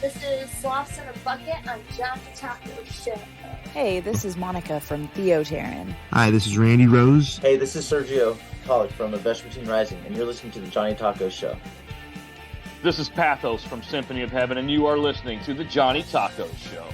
This is Sloths in a Bucket on Johnny Taco Show. Hey, this is Monica from Theoterran. Hi, this is Randy Rose. Hey, this is Sergio Pollock from A Vespertine Rising, and you're listening to the Johnny Taco Show. This is Pathos from Symphony of Heaven, and you are listening to the Johnny Taco Show.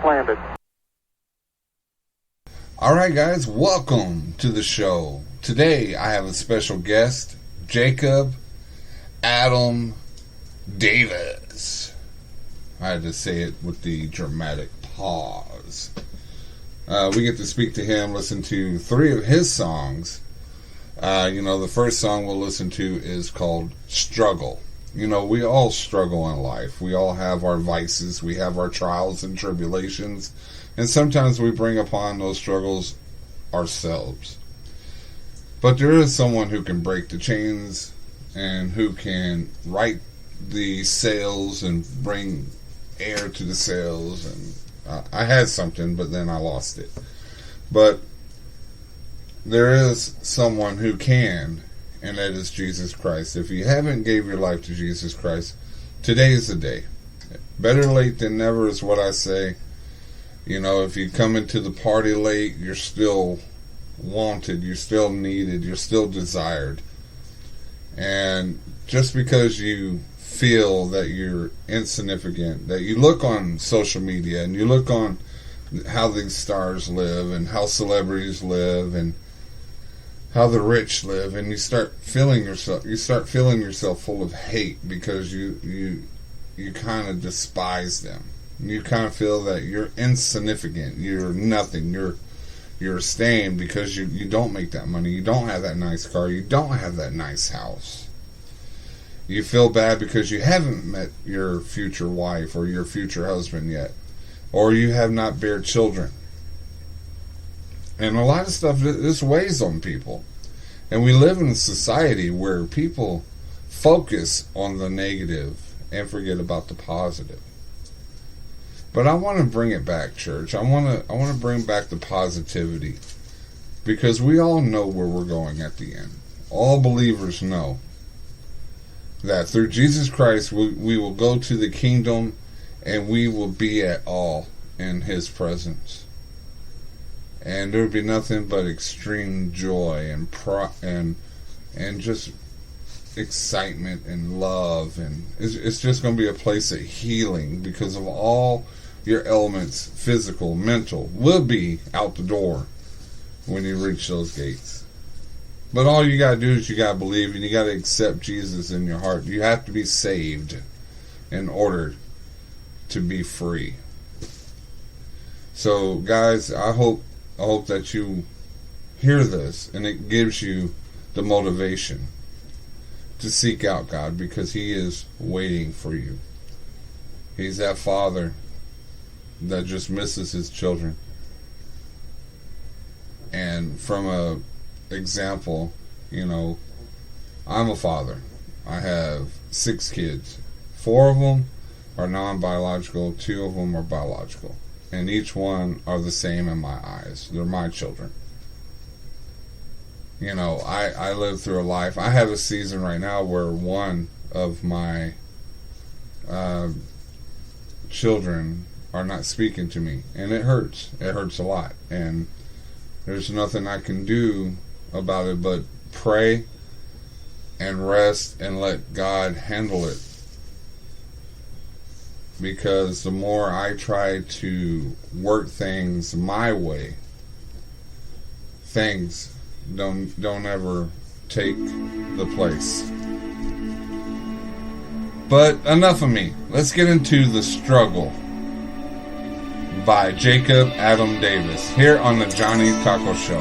Landed. All right, guys, welcome to the show. Today, I have a special guest, Jacob Adam Davis. I had to say it with the dramatic pause. We get to speak to him, listen to 3 of his songs. The first song we'll listen to is called Struggle. We all struggle in life. We all have our vices. We have our trials and tribulations. And sometimes we bring upon those struggles ourselves. But there is someone who can break the chains and who can right the sails and bring air to the sails. And I had something, but then I lost it. But there is someone who can, and that is Jesus Christ. If you haven't gave your life to Jesus Christ, today is the day. Better late than never is what I say. If you come into the party late, you're still wanted, you're still needed, you're still desired. And just because you feel that you're insignificant, that you look on social media and you look on how these stars live and how celebrities live and how the rich live, and you start feeling yourself full of hate because you kind of despise them. You kind of feel that you're insignificant, you're nothing, you're staying because you don't make that money, you don't have that nice car, you don't have that nice house. You feel bad because you haven't met your future wife or your future husband yet, or you have not bear children. And a lot of stuff, this weighs on people. And we live in a society where people focus on the negative and forget about the positive. But I want to bring it back, church. I want to bring back the positivity. Because we all know where we're going at the end. All believers know that through Jesus Christ we will go to the kingdom and we will be at all in His presence. And there would be nothing but extreme joy and just excitement and love, and it's just going to be a place of healing because of all your elements, physical, mental, will be out the door when you reach those gates. But all you got to do is you got to believe, and you got to accept Jesus in your heart. You have to be saved in order to be free. So, guys, I hope that you hear this and it gives you the motivation to seek out God, because He is waiting for you. He's that father that just misses his children. And from a example, I'm a father. I have 6 kids. 4 of them are non-biological, 2 of them are biological. And each one are the same in my eyes. They're my children. I live through a life. I have a season right now where one of my children are not speaking to me. And it hurts. It hurts a lot. And there's nothing I can do about it but pray and rest and let God handle it. Because the more I try to work things my way, things don't ever take the place. But enough of me. Let's get into The Struggle by Jacob Adam Davis here on the Johnny Taco Show.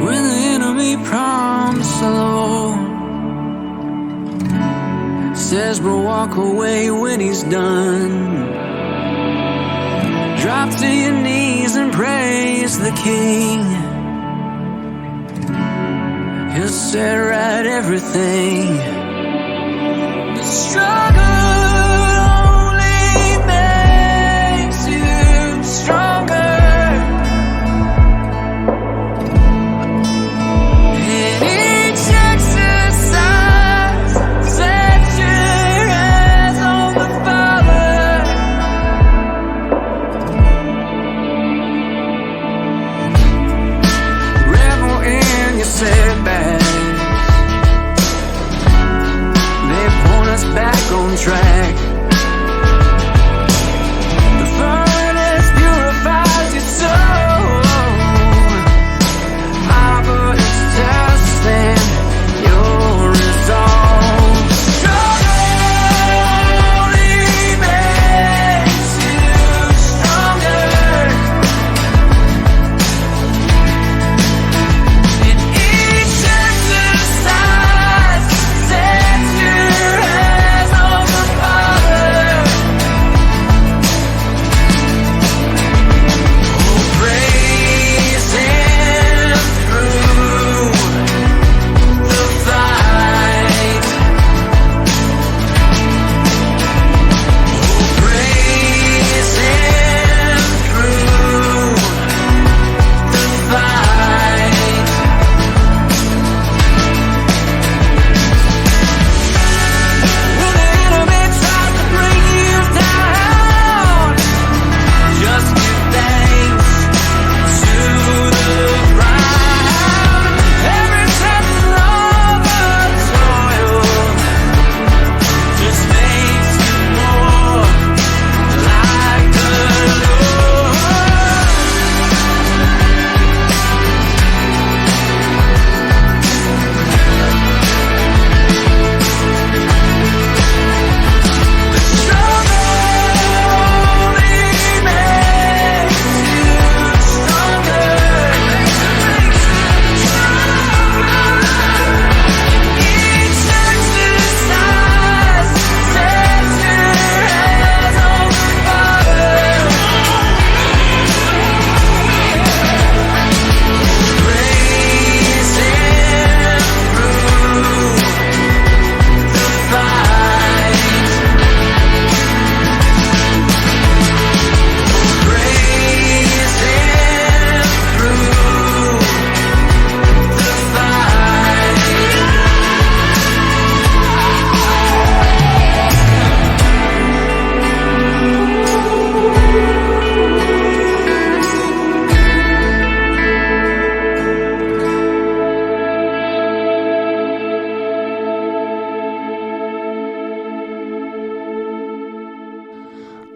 When says we'll walk away when he's done. Drop to your knees and praise the King. He'll set right everything. The struggle only makes you stronger. And each exercise sets your eyes on the Father. Revel in your setbacks. They point us back on track. The furnace purifies your soul. But it's testing your resolve. Struggle only makes you stronger. And each exercise sets your eyes on the Father. Oh, praise Him through the fight. Oh, praise Him through the fight. When the enemy tries to bring you down, just give thanks to the ground. Every step of the toil just makes you more like the Lord. The struggle only makes you stronger. Each exercise sets your eyes on the Father. Praise Him through the fight. Praise Him through the fight.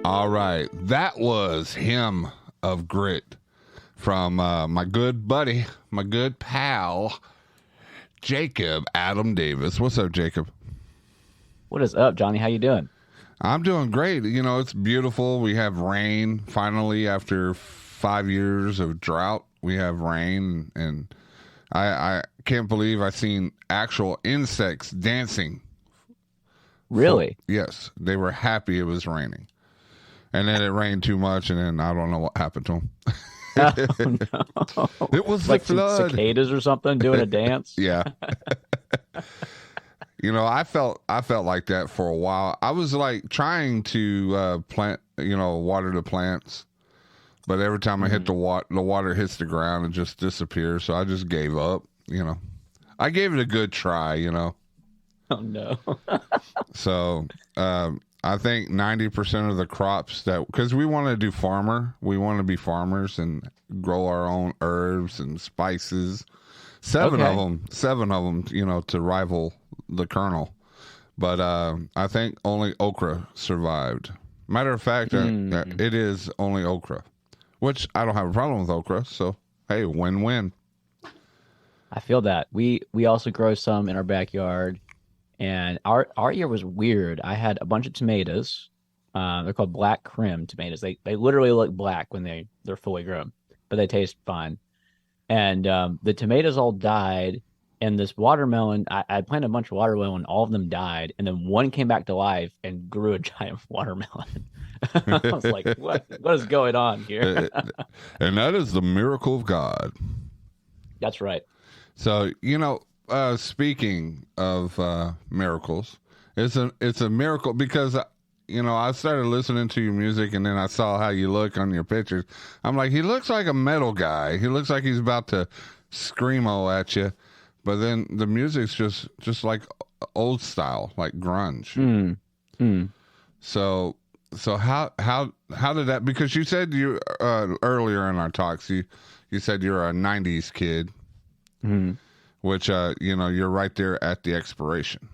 All right, that was Hymn of Grit from my good buddy, my good pal, Jacob Adam Davis. What's up, Jacob? What is up, Johnny? How you doing? I'm doing great. You know, it's beautiful. We have rain finally after 5 years of drought. We have rain, and I can't believe I've seen actual insects dancing. Really? Yes, they were happy it was raining. And then it rained too much, and then I don't know what happened to them. Oh, no. It was Like the some flood. cicadas or something doing a dance? Yeah. You know, I felt like that for a while. I was like trying to plant, water the plants, but every time I hit the water hits the ground, it just disappears. So I just gave up. I gave it a good try. Oh no. So I think 90% of the crops because we want to be farmers and grow our own herbs and spices. Seven of them, to rival the Colonel. But I think only okra survived. Matter of fact, it is only okra, which I don't have a problem with okra. So, hey, win-win. I feel that. We also grow some in our backyard, and our year was weird. I had a bunch of tomatoes. They're called black crim tomatoes. They literally look black when they're fully grown, but they taste fine. And the tomatoes all died, And this watermelon, I planted a bunch of watermelon, all of them died, and then one came back to life and grew a giant watermelon. I was like, what is going on here? And that is the miracle of God. That's right. So, speaking of miracles, it's a miracle because I started listening to your music, and then I saw how you look on your pictures. I'm like, he looks like a metal guy. He looks like he's about to screamo at you, but then the music's just like old style, like grunge. So how did that? Because you said you earlier in our talks, you said you're a '90s kid, which you're right there at the expiration.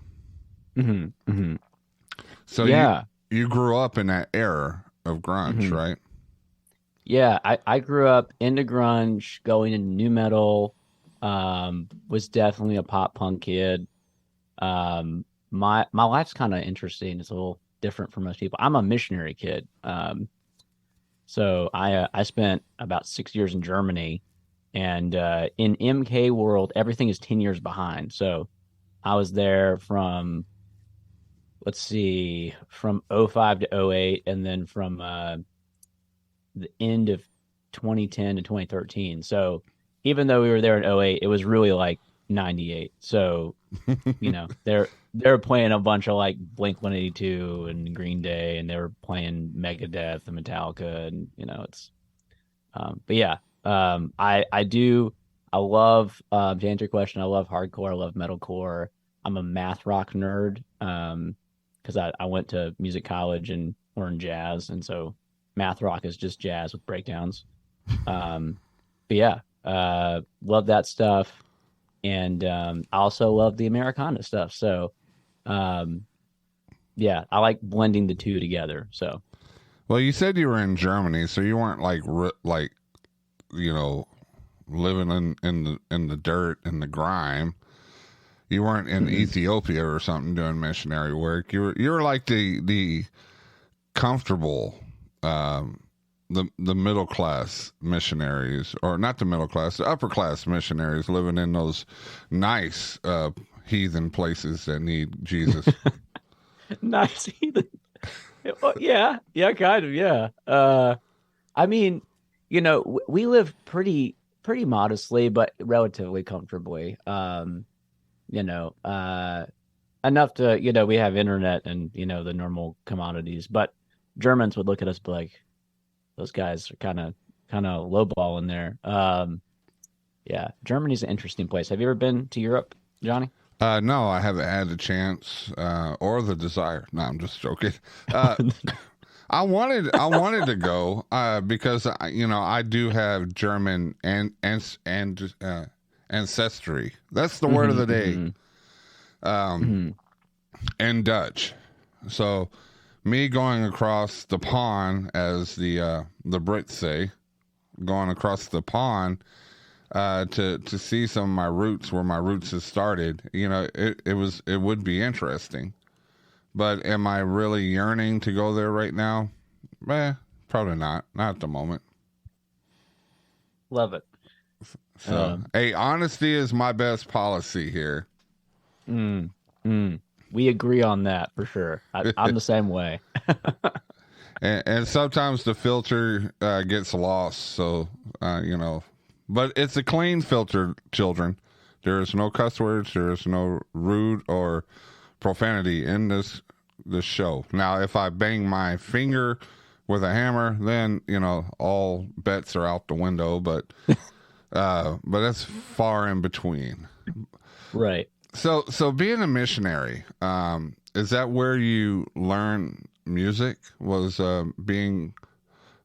So yeah. You grew up in that era of grunge, right? Yeah, I grew up into grunge, going into new metal. Was definitely a pop punk kid. My life's kind of interesting. It's a little different from most people. I'm a missionary kid. So I spent about 6 years in Germany, and in MK world, everything is 10 years behind. So I was there from, let's see, from '05 to '08, and then from the end of 2010 to 2013. So even though we were there in '08, it was really like '98. So, they're playing a bunch of like Blink-182 and Green Day, and they were playing Megadeth and Metallica, and it's but yeah, I love, to answer your question, I love hardcore, I love metalcore. I'm a math rock nerd, because I went to music college and learned jazz, and so math rock is just jazz with breakdowns. But yeah, love that stuff, and I also love the Americana stuff. So, yeah, I like blending the two together. So, well, you said you were in Germany, so you weren't living in the dirt and the grime. You weren't in Ethiopia or something doing missionary work. You were like the comfortable, the middle class missionaries, or not the middle class, the upper class missionaries living in those nice heathen places that need Jesus. Nice heathen. Well, yeah, kind of, yeah. I mean, we live pretty modestly, but relatively comfortably. Enough to, we have internet and, the normal commodities, but Germans would look at us and be like, those guys are kind of lowballing there. Yeah, Germany's an interesting place. Have you ever been to Europe, Johnny? No, I haven't had the chance or the desire. No, I'm just joking. I wanted to go because I do have German and ancestry. That's the word of the day. And Dutch. So me going across the pond, as the Brits say, going across the pond to see some of my roots, where my roots have started, it would be interesting. But am I really yearning to go there right now? Probably not. Not at the moment. Love it. So, hey, honesty is my best policy here. We agree on that for sure. I'm the same way. and sometimes the filter gets lost. So, but it's a clean filter, children. There is no cuss words. There is no rude or profanity in this show. Now, if I bang my finger with a hammer, then all bets are out the window. But that's far in between. Right. So being a missionary, is that where you learn music? Was being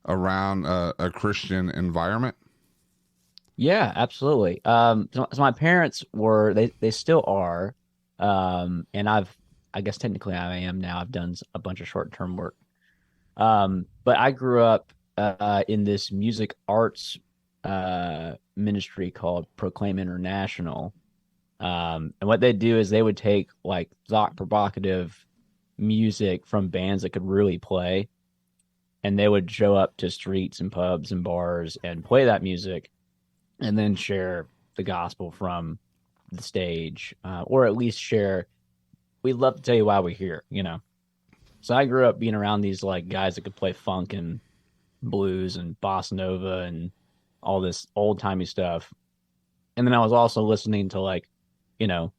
around a Christian environment? Yeah, absolutely. So my parents were, they still are, and I guess technically I am now. I've done a bunch of short-term work. But I grew up in this music arts ministry called Proclaim International. And what they do is they would take like thought provocative music from bands that could really play, and they would show up to streets and pubs and bars and play that music, and then share the gospel from the stage, or at least share. We'd love to tell you why we're here, you know. So I grew up being around these like guys that could play funk and blues and bossa nova and all this old timey stuff. And then I was also listening to like, you know,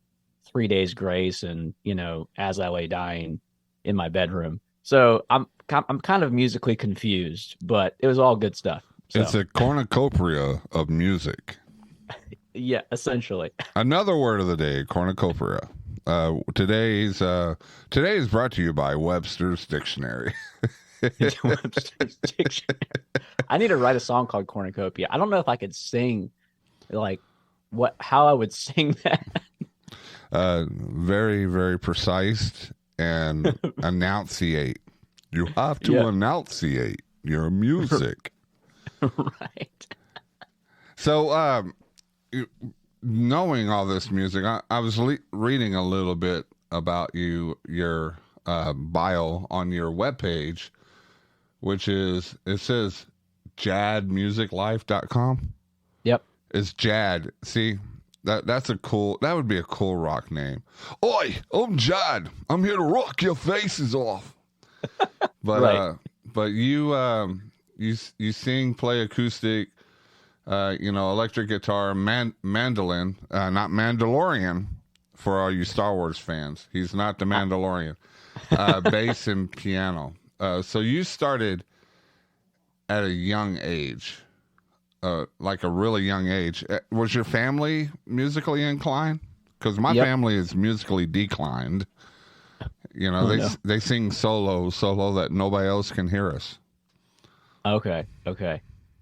3 Days Grace and, you know, As I Lay Dying in my bedroom. So I'm kind of musically confused, but it was all good stuff. So. It's a cornucopia of music. Yeah, essentially. Another word of the day, cornucopia. Today's brought to you by Webster's Dictionary. Webster's Dictionary. I need to write a song called Cornucopia. I don't know if I could sing like how I would sing that. Very, very precise and enunciate. You have to enunciate your music. Right. So, knowing all this music, I was reading a little bit about your bio on your webpage, which is, it says jadmusiclife.com. Yep. It's Jad. See, that would be a cool rock name. Oi, I'm Jad. I'm here to rock your faces off. But right. But you sing, play acoustic, electric guitar, mandolin, not Mandalorian for all you Star Wars fans. He's not the Mandalorian. Bass and piano. So you started at a young age, like a really young age. Was your family musically inclined? Because my family is musically declined. You know, they sing solo that nobody else can hear us. Okay.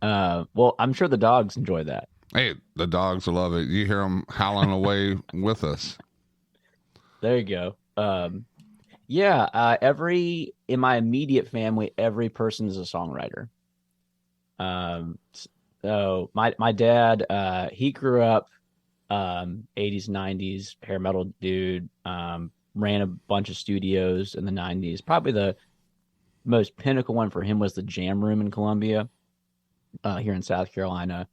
Well, I'm sure the dogs enjoy that. Hey, the dogs love it. You hear them howling away with us. There you go. In my immediate family, every person is a songwriter. So my dad, he grew up 80s, 90s, hair metal dude, ran a bunch of studios in the 90s. Probably the most pinnacle one for him was the Jam Room in Columbia, here in South Carolina.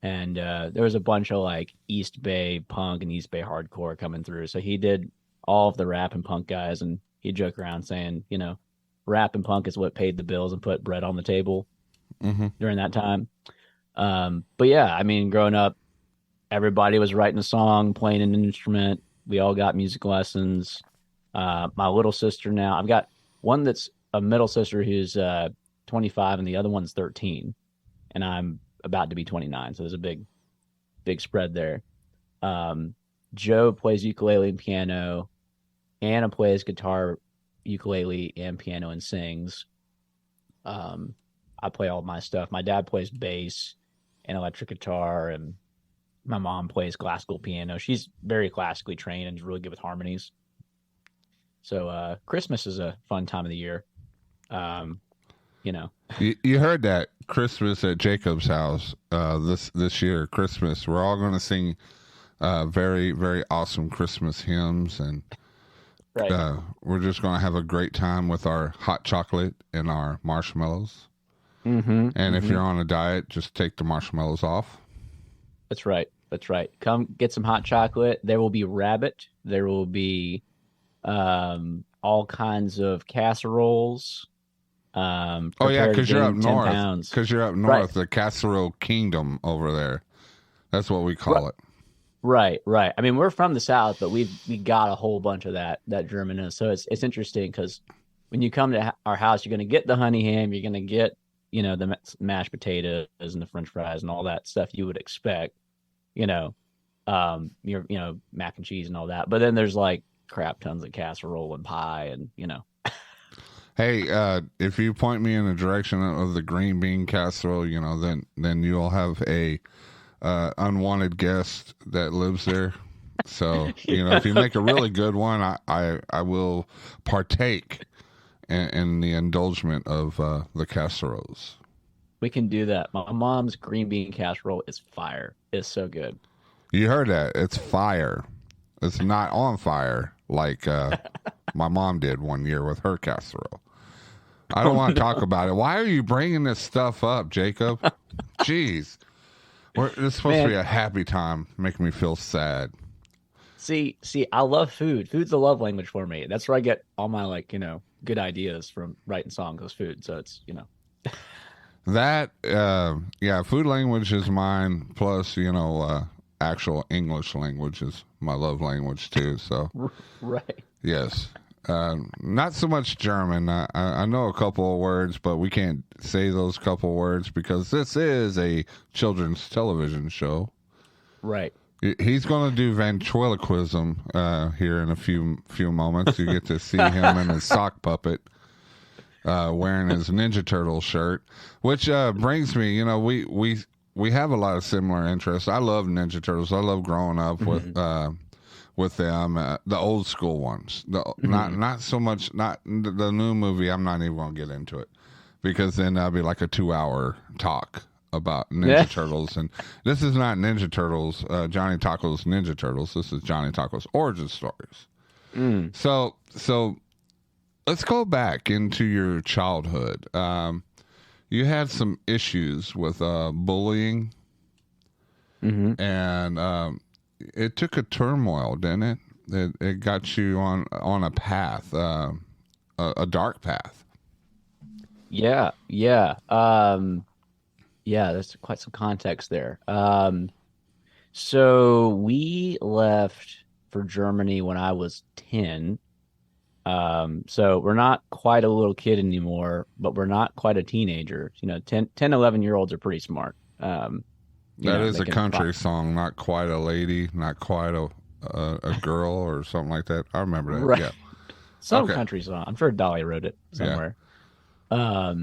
And there was a bunch of like East Bay punk and East Bay hardcore coming through. So he did all of the rap and punk guys, and he'd joke around saying, you know, rap and punk is what paid the bills and put bread on the table during that time. But yeah, I mean, growing up, everybody was writing a song, playing an instrument. We all got music lessons. My little sister now, I've got one that's a middle sister who's 25 and the other one's 13. And I'm about to be 29. So there's a big spread there. Joe plays ukulele and piano. Anna plays guitar, ukulele, and piano and sings. I play all my stuff. My dad plays bass and electric guitar, and my mom plays classical piano. She's very classically trained and is really good with harmonies. So Christmas is a fun time of the year. You know. You heard that Christmas at Jacob's house this year, Christmas. We're all going to sing very, very awesome Christmas hymns, and we're just going to have a great time with our hot chocolate and our marshmallows. And if you're on a diet, just take the marshmallows off. That's right. Come get some hot chocolate. There will be rabbit. There will be all kinds of casseroles. Because you're up north. Because you're up north, right. The casserole kingdom over there. That's what we call it. Right. I mean, we're from the South, but we got a whole bunch of that German. So it's interesting because when you come to our house, you're going to get the honey ham, you're going to get, you know, the mashed potatoes and the French fries and all that stuff you would expect, you know, mac and cheese and all that. But then there's like crap tons of casserole and pie and, you know. Hey, if you point me in the direction of the green bean casserole, you know, then you'll have a unwanted guest that lives there. So, you know, if you make a really good one, I will partake in the indulgence of the casseroles. We can do that. My mom's green bean casserole is fire. It's so good. You heard that. It's fire. It's not on fire like my mom did one year with her casserole. I don't want to talk about it. Why are you bringing this stuff up, Jacob? Jeez. It's supposed to be a happy time, making me feel sad. See, I love food. Food's a love language for me. That's where I get all my like, good ideas from writing songs is food. So it's, That, yeah, food language is mine. Plus, actual English language is my love language too. So, right. yes. Not so much German. I know a couple of words, but we can't say those couple words because this is a children's television show. Right. He's going to do ventriloquism here in a few moments. You get to see him in his sock puppet wearing his Ninja Turtle shirt, which brings me, we have a lot of similar interests. I love Ninja Turtles. I love growing up with them, the old school ones. Not so much, not the new movie. I'm not even going to get into it because then that'll be like a 2-hour talk about Ninja Turtles. And this is not Ninja Turtles, Johnny Taco's Ninja Turtles. This is Johnny Taco's origin stories. So let's go back into your childhood. You had some issues with bullying, and it took a turmoil, didn't it? It got you on a path, a dark path. Yeah. Yeah, there's quite some context there. So we left for Germany when I was 10. So we're not quite a little kid anymore, but we're not quite a teenager. 10, 11-year-olds are pretty smart. That is a country song, not quite a lady, not quite a girl or something like that. I remember that. Right. Yeah. Some Okay. country song. I'm sure Dolly wrote it somewhere. Yeah.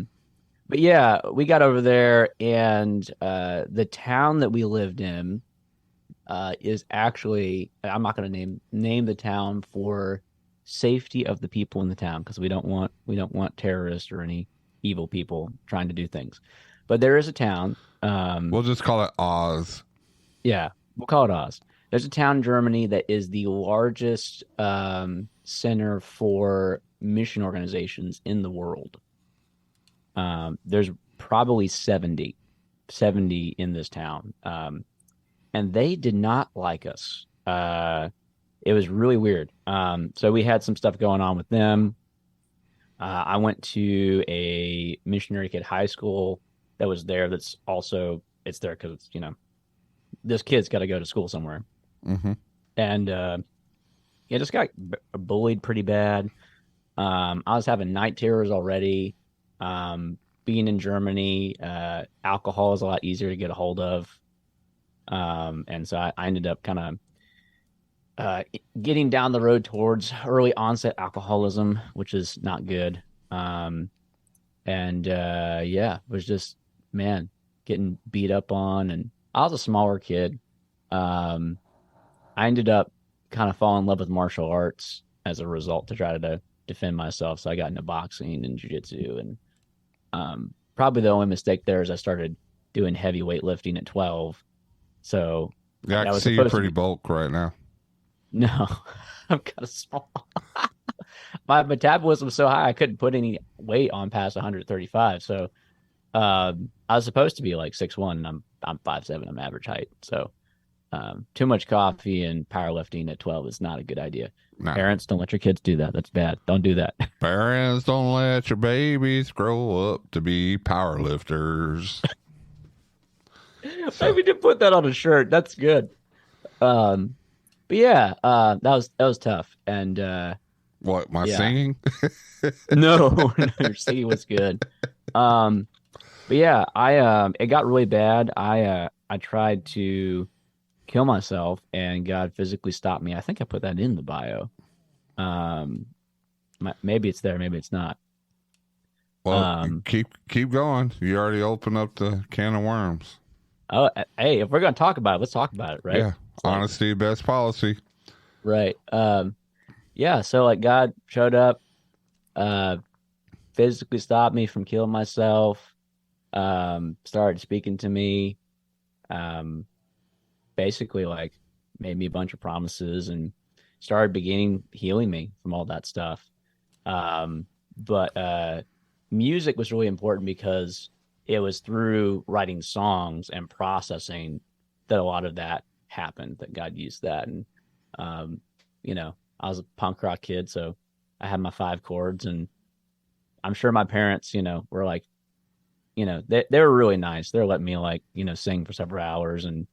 But yeah, we got over there, and the town that we lived in is actually, I'm not going to name the town for safety of the people in the town because we don't want terrorists or any evil people trying to do things. But there is a town. We'll just call it Oz. Yeah, we'll call it Oz. There's a town in Germany that is the largest center for mission organizations in the world. There's probably 70 in this town. And they did not like us. It was really weird. So we had some stuff going on with them. I went to a missionary kid high school that was there. It's there because, this kid's got to go to school somewhere. Mm-hmm. And, just got bullied pretty bad. I was having night terrors already. Being in Germany, alcohol is a lot easier to get a hold of. And so I ended up kind of getting down the road towards early onset alcoholism, which is not good. Was just, getting beat up on. And I was a smaller kid. I ended up kind of falling in love with martial arts as a result to try to defend myself. So I got into boxing and jiu-jitsu, and probably the only mistake there is I started doing heavy weightlifting at 12. So yeah, I can see you pretty bulk right now. No, I'm kind of small. My metabolism was so high I couldn't put any weight on past 135. So I was supposed to be like 6'1", and I'm 5'7". I'm average height. So too much coffee and powerlifting at 12 is not a good idea. No. Parents, don't let your kids do that. That's bad. Don't do that. Parents, don't let your babies grow up to be powerlifters. Maybe to put that on a shirt. That's good. But yeah, that was tough. And what, my singing? No, your singing was good. But yeah, it got really bad. I tried to kill myself, and God physically stopped me. I think I put that in the bio. Maybe it's there, maybe it's not. Well, keep going. You already opened up the can of worms. Oh, hey, if we're gonna talk about it, let's talk about it, right? Yeah, honesty, best policy. Right. Yeah. So like God showed up, physically stopped me from killing myself. Started speaking to me. Basically like made me a bunch of promises and started beginning healing me from all that stuff. But music was really important because it was through writing songs and processing that a lot of that happened, that God used that. And You know, I was a punk rock kid, so I had my 5 chords, and I'm sure my parents, you know, were like, you know, they were really nice. They were letting me like, you know, sing for several hours and,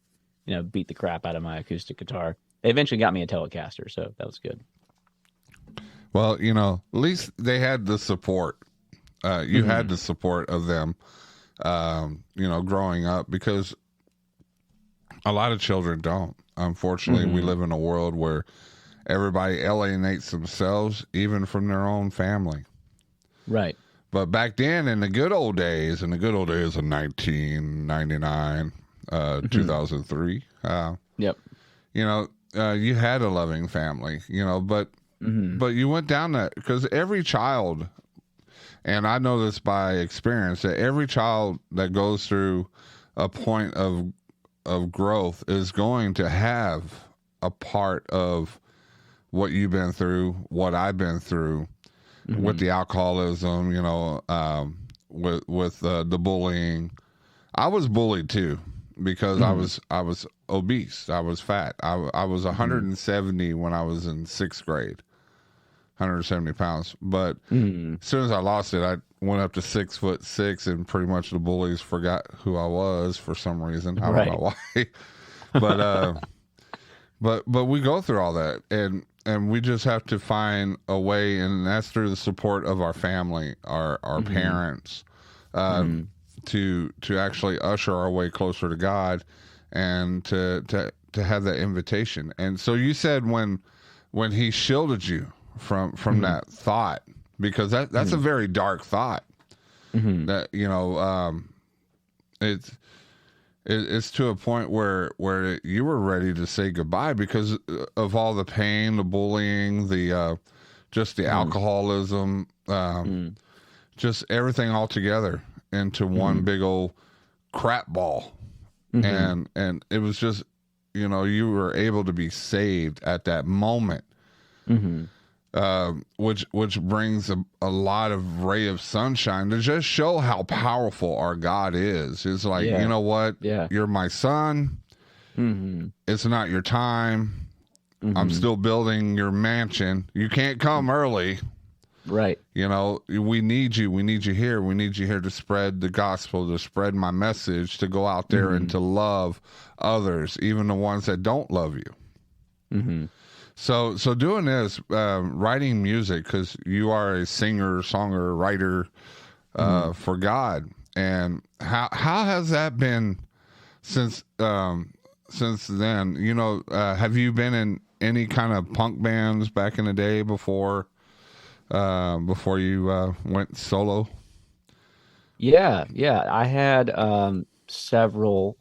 you know, beat the crap out of my acoustic guitar. They eventually got me a Telecaster, so that was good. Well, you know, at least they had the support. You had the support of them, you know, growing up, because a lot of children don't. Unfortunately, we live in a world where everybody alienates themselves, even from their own family. Right. But back then, in the good old days, of 1999, 2003, Yep. you know, you had a loving family, you know, but you went down that, because every child, and I know this by experience, that every child that goes through a point of growth is going to have a part of what you've been through, what I've been through, with the alcoholism, you know, with the bullying. I was bullied too, because I was obese. I was fat. I was 170 when I was in 6th grade, 170 pounds. But as soon as I lost it, I went up to 6'6", and pretty much the bullies forgot who I was for some reason. I don't know why. But we go through all that, and we just have to find a way, and that's through the support of our family, our parents, to actually usher our way closer to God, and to have that invitation. And so you said when He shielded you from that thought, because that's a very dark thought. That, you know, it's to a point where you were ready to say goodbye because of all the pain, the bullying, the just the alcoholism, just everything all together into one big old crap ball. And it was just, you know, you were able to be saved at that moment. Which brings a lot of ray of sunshine to just show how powerful our God is. It's like, you know what? You're my son. It's not your time. I'm still building your mansion. You can't come early. Right. You know, we need you. We need you here. We need you here to spread the gospel, to spread my message, to go out there and to love others, even the ones that don't love you. So doing this, writing music, because you are a singer, songer, writer for God, and how has that been since then? You know, have you been in any kind of punk bands back in the day before you went solo? Yeah, I had several.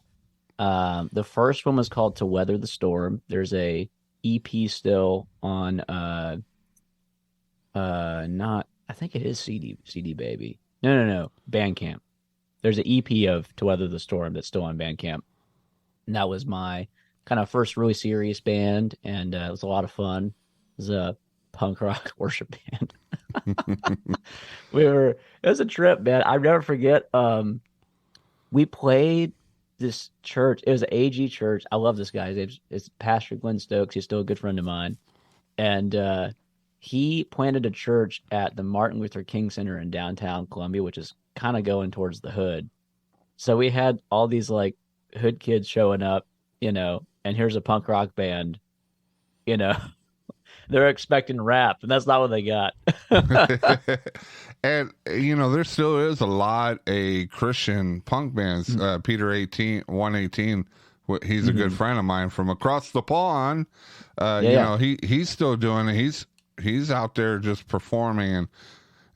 The first one was called "To Weather the Storm." There's a EP still on not, I think it is CD Baby. No, Bandcamp. There's an EP of "To Weather the Storm" that's still on Bandcamp. And that was my kind of first really serious band, and it was a lot of fun. It was a punk rock worship band. It was a trip, man. I never forget. We played this church. It was an AG church. I love this guy. It's Pastor Glenn Stokes. He's still a good friend of mine. And he planted a church at the Martin Luther King Center in downtown Columbia, which is kind of going towards the hood. So we had all these like hood kids showing up, you know, and here's a punk rock band, you know. They're expecting rap, and that's not what they got. And, you know, there still is a lot of Christian punk bands. Peter 118, he's a good friend of mine from across the pond. You know, he's still doing it. He's out there just performing,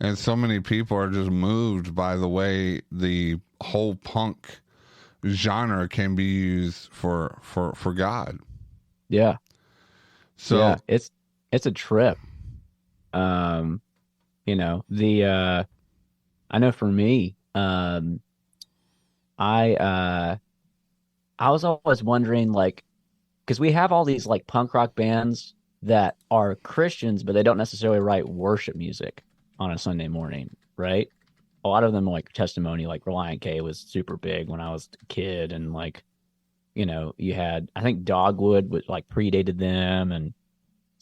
and so many people are just moved by the way the whole punk genre can be used for God. Yeah. So yeah, it's a trip. You know, I know for me, I was always wondering, like, because we have all these like punk rock bands that are Christians, but they don't necessarily write worship music on a Sunday morning, right? A lot of them, like Testimony, like Reliant K was super big when I was a kid, and like you had, I think Dogwood was like predated them, and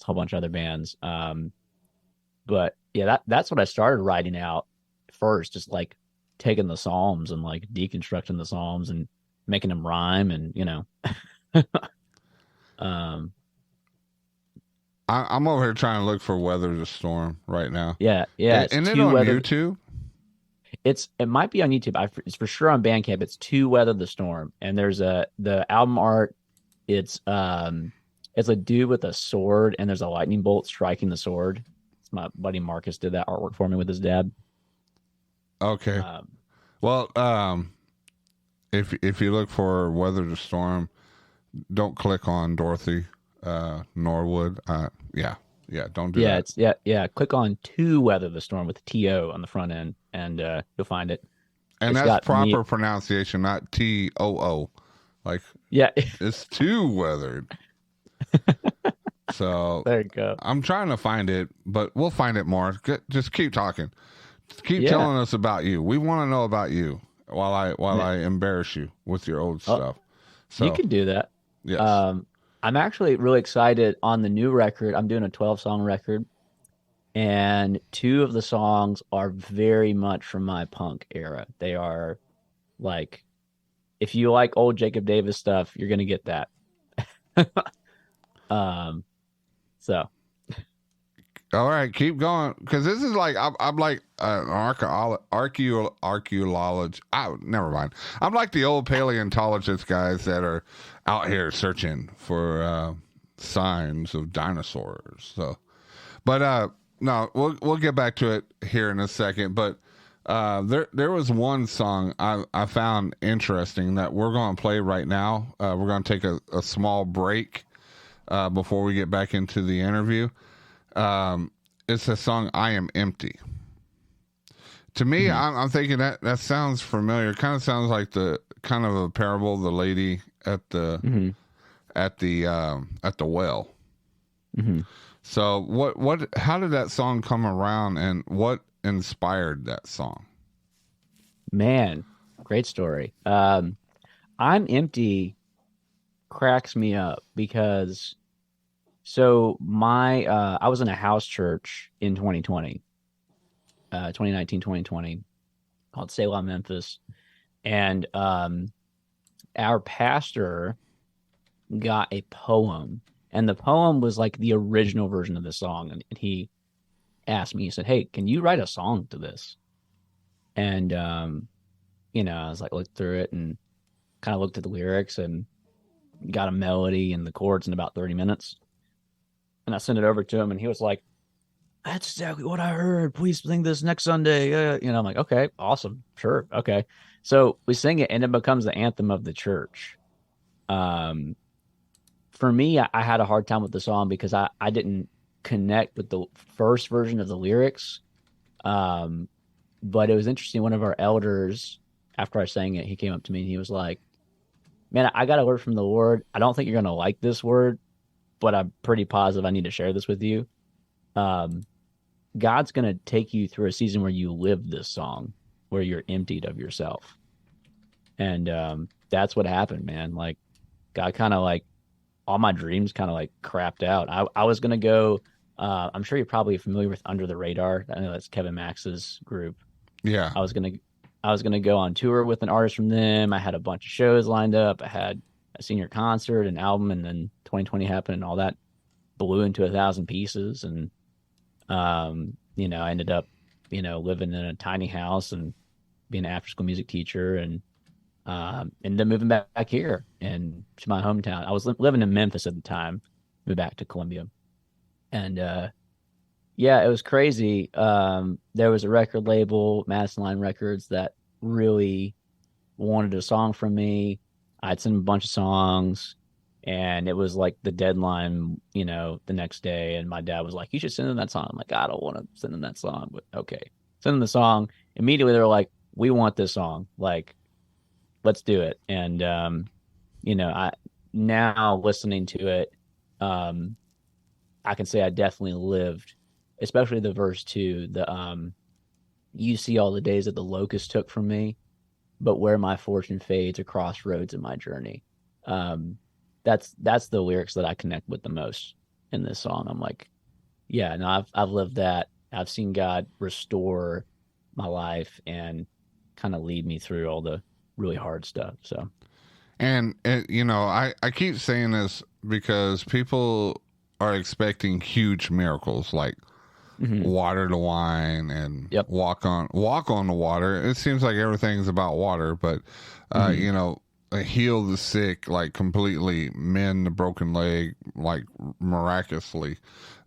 a whole bunch of other bands. But yeah, that's what I started writing out first, just like taking the Psalms and like deconstructing the Psalms and making them rhyme, and um, I'm over here trying to look for Weather the Storm right now. yeah, it's Isn't it two on weather. YouTube? It might be on YouTube. It's for sure on Bandcamp. It's To Weather the Storm, and there's the album art. It's a dude with a sword, and there's a lightning bolt striking the sword. It's my buddy Marcus did that artwork for me with his dad. Okay. Well, if you look for Weather the Storm, don't click on Dorothy Norwood. Yeah, don't do that. Click on To Weather the Storm with TO on the front end, and you'll find it. And It's that's got me- proper pronunciation, not TOO. Like, Yeah, it's too weathered. So there you go. I'm trying to find it, but we'll find it more. Just keep talking. Keep Yeah. telling us about you. We want to know about you while I embarrass you with your old stuff. So You can do that. yes. I'm actually really excited on the new record. I'm doing a 12-song record, and 2 of the songs are very much from my punk era. They are like, if you like old Jacob Davis stuff, you're gonna get that. So All right, keep going, because this is like I'm like an archaeologist. Never mind. I'm like the old paleontologist guys that are out here searching for signs of dinosaurs. So, but no, we'll get back to it here in a second. But there was one song I found interesting that we're going to play right now. We're going to take a small break before we get back into the interview. It's a song, I Am Empty. To me, I'm thinking that sounds familiar. It kind of sounds like the kind of a parable, the lady at the well. mm-hmm. So how did that song come around, and what inspired that song? Man, great story. I'm Empty cracks me up because I was in a house church in 2020, 2019, 2020, called Selah Memphis. And our pastor got a poem, and the poem was like the original version of the song. And he asked me, he said, "Hey, can you write a song to this?" And, I was like, looked through it and kind of looked at the lyrics and got a melody and the chords in about 30 minutes. And I sent it over to him, and he was like, "That's exactly what I heard. Please sing this next Sunday." I'm like, "Okay, awesome. Sure. Okay." So we sing it, and it becomes the anthem of the church. For me, I had a hard time with the song because I didn't connect with the first version of the lyrics. But it was interesting. One of our elders, after I sang it, he came up to me and he was like, "Man, I got a word from the Lord. I don't think you're going to like this word, but I'm pretty positive I need to share this with you. God's going to take you through a season where you live this song, where you're emptied of yourself." And that's what happened, man. Like, God kind of like, all my dreams kind of like crapped out. I was going to go, I'm sure you're probably familiar with Under the Radar. I know that's Kevin Max's group. Yeah. I was gonna go on tour with an artist from them. I had a bunch of shows lined up. I had a senior concert, an album, and then 2020 happened, and all that blew into 1,000 pieces. And I ended up, living in a tiny house and being an after-school music teacher, and then moving back here and to my hometown. I was living in Memphis at the time. Moved back to Columbia, and it was crazy. There was a record label, Madison Line Records, that really wanted a song from me. I'd sent them a bunch of songs, and it was like the deadline, the next day. And my dad was like, "You should send them that song." I'm like, "I don't want to send them that song," but okay. Send them the song. Immediately, they were like, "We want this song. Like, let's do it." And, I now listening to it, I can say I definitely lived, especially the verse 2, "You see all the days that the locust took from me, but where my fortune fades across roads in my journey." That's the lyrics that I connect with the most in this song. I'm like, yeah, no, I've lived that. I've seen God restore my life and kind of lead me through all the really hard stuff. So, and you know, I keep saying this because people are expecting huge miracles like water to wine and walk on the water. It seems like everything's about water, but you know, heal the sick, like completely, mend the broken leg, like miraculously.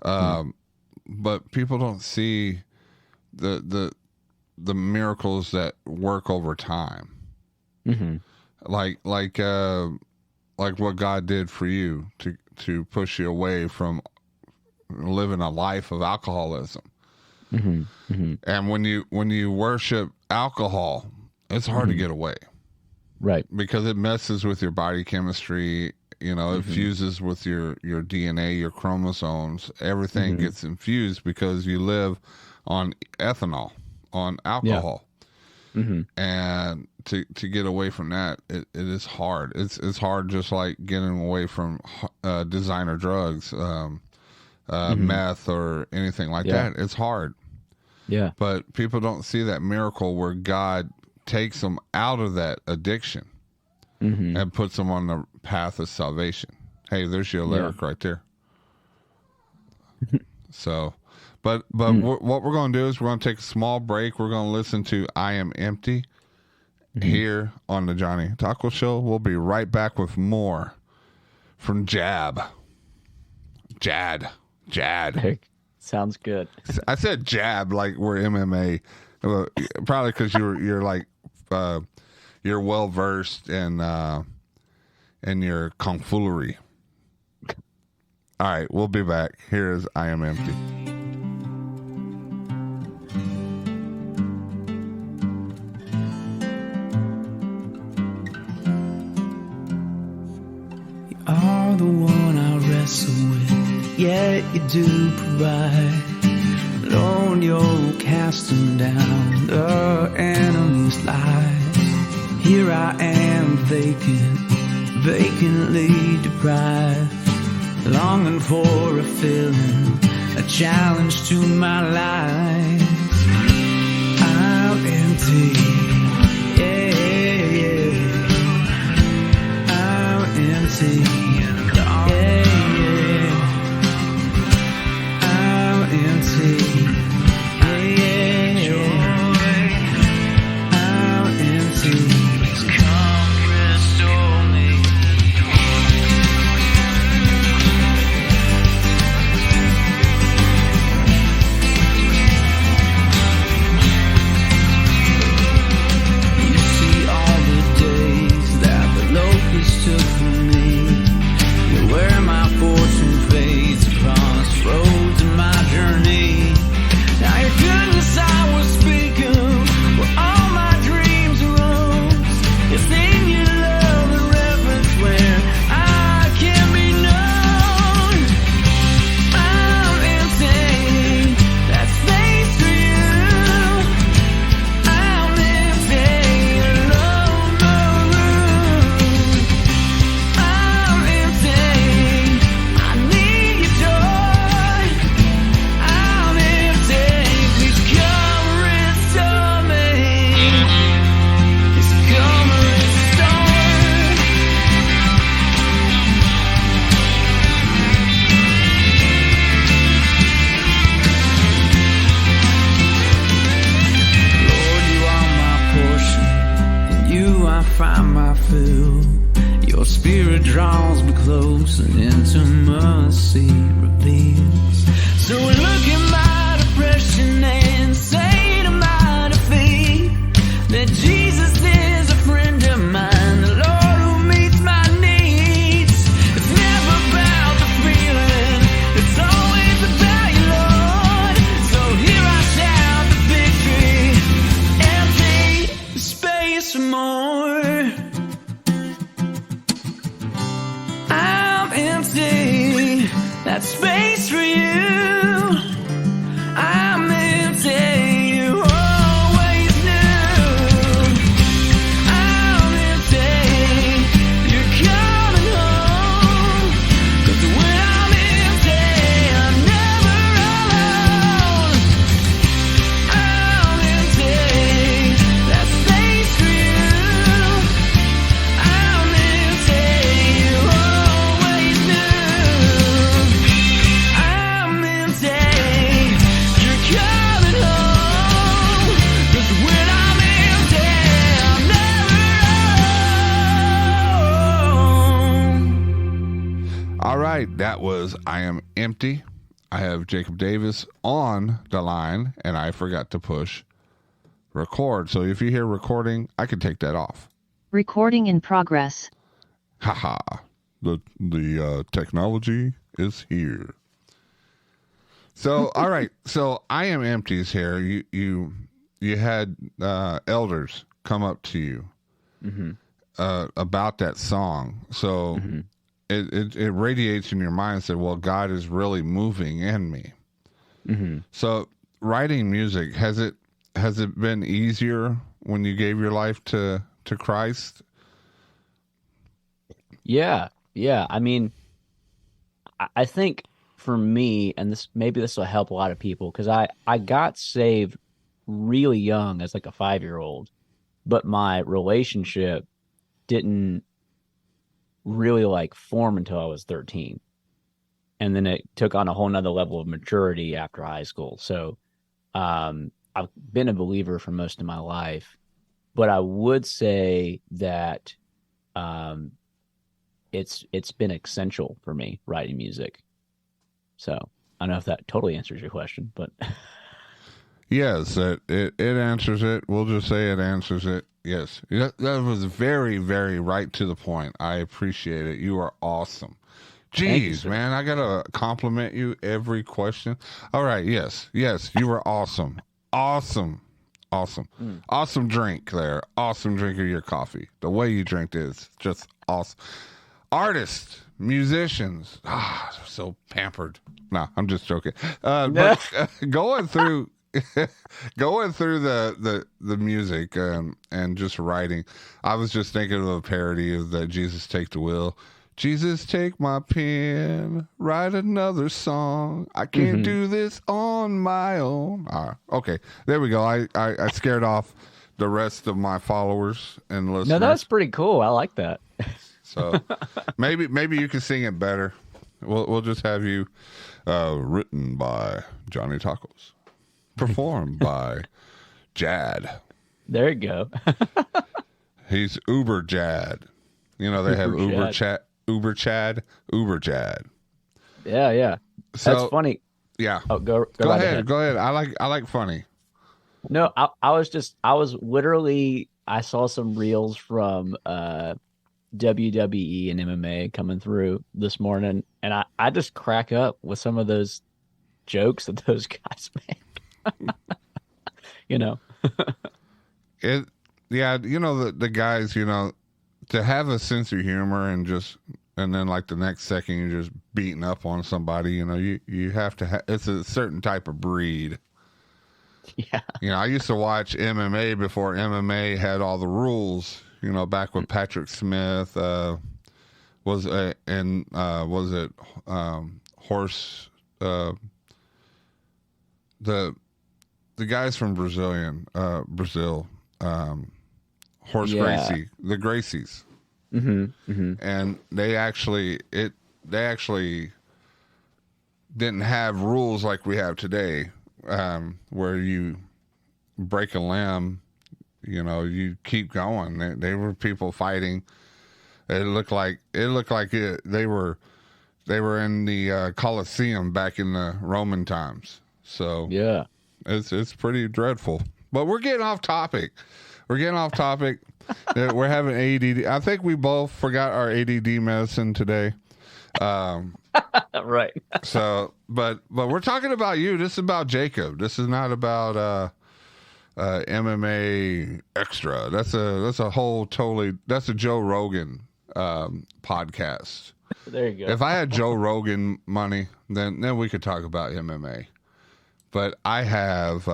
But people don't see the miracles that work over time. Like what God did for you to push you away from living a life of alcoholism. And when you worship alcohol, it's hard to get away. Right. Because it messes with your body chemistry, you know, it fuses with your DNA, your chromosomes, everything gets infused because you live on ethanol, on alcohol. And to get away from that, it is hard. It's hard, just like getting away from designer drugs, meth or anything like that. It's hard. Yeah. But people don't see that miracle where God takes them out of that addiction and puts them on the path of salvation. Hey, there's your lyric right there. So, but what we're going to do is we're going to take a small break. We're going to listen to I Am Empty here on the Johnny Taco Show. We'll be right back with more from Jad. Sounds good. I said jab like we're MMA. Probably because you're like you're well versed in your tomfoolery. All right, we'll be back. Here is I Am Empty. You are the one I wrestle with, yet you do provide. Lord, you'll cast them down, the enemy's lies. Here I am vacantly deprived, longing for a feeling, a challenge to my life. I'm empty, I'm empty, I'm empty. Come that was I Am Empty. I have Jacob Davis on the line, and I forgot to push record. So if you hear recording, I can take that off. Recording in progress. Haha. The technology is here. So, all right. So I Am Empty's here. You had elders come up to you about that song. So it radiates in your mind and said, well, God is really moving in me. So writing music, has it been easier when you gave your life to Christ? Yeah. I mean, I think for me, and this will help a lot of people, because I got saved really young as like a 5-year-old, but my relationship didn't really like form until I was 13. And then it took on a whole nother level of maturity after high school. So I've been a believer for most of my life, but I would say that it's been essential for me writing music. So I don't know if that totally answers your question, but yes, it answers it. We'll just say it answers it. Yes, that was very, very right to the point. I appreciate it. You are awesome. Jeez, man, I gotta compliment you every question. All right, yes, you were awesome. Awesome drink there. Awesome drink of your coffee. The way you drink is just awesome. Artists, musicians, so pampered. No, I'm just joking. But going through the music and just writing, I was just thinking of a parody of the Jesus Take the Wheel. Jesus, take my pen, write another song. I can't do this on my own. Okay, there we go. I scared off the rest of my followers and listeners. No, that's pretty cool. I like that. So maybe you can sing it better. We'll just have you written by Johnny Tacos, performed by Jad. There you go. He's Uber Jad. You know they have Uber Chad, Uber Jad. Yeah. So, that's funny. Yeah. Oh, go right ahead. Go ahead. I like funny. No, I saw some reels from WWE and MMA coming through this morning, and I just crack up with some of those jokes that those guys make. You know. The guys, to have a sense of humor and then like the next second you're just beating up on somebody, you have to it's a certain type of breed. Yeah. I used to watch MMA before MMA had all the rules, back when Patrick Smith was it horse the guys from Brazil, horse Gracie, the Gracies. And they actually didn't have rules like we have today, where you break a limb, you keep going. They were people fighting. It looked like they were in the Colosseum back in the Roman times. So yeah, it's pretty dreadful. But we're getting off topic. We're having ADD. I think we both forgot our ADD medicine today. Right. So, but we're talking about you. This is about Jacob. This is not about MMA extra. That's a Joe Rogan podcast. There you go. If I had Joe Rogan money, then we could talk about MMA. But I have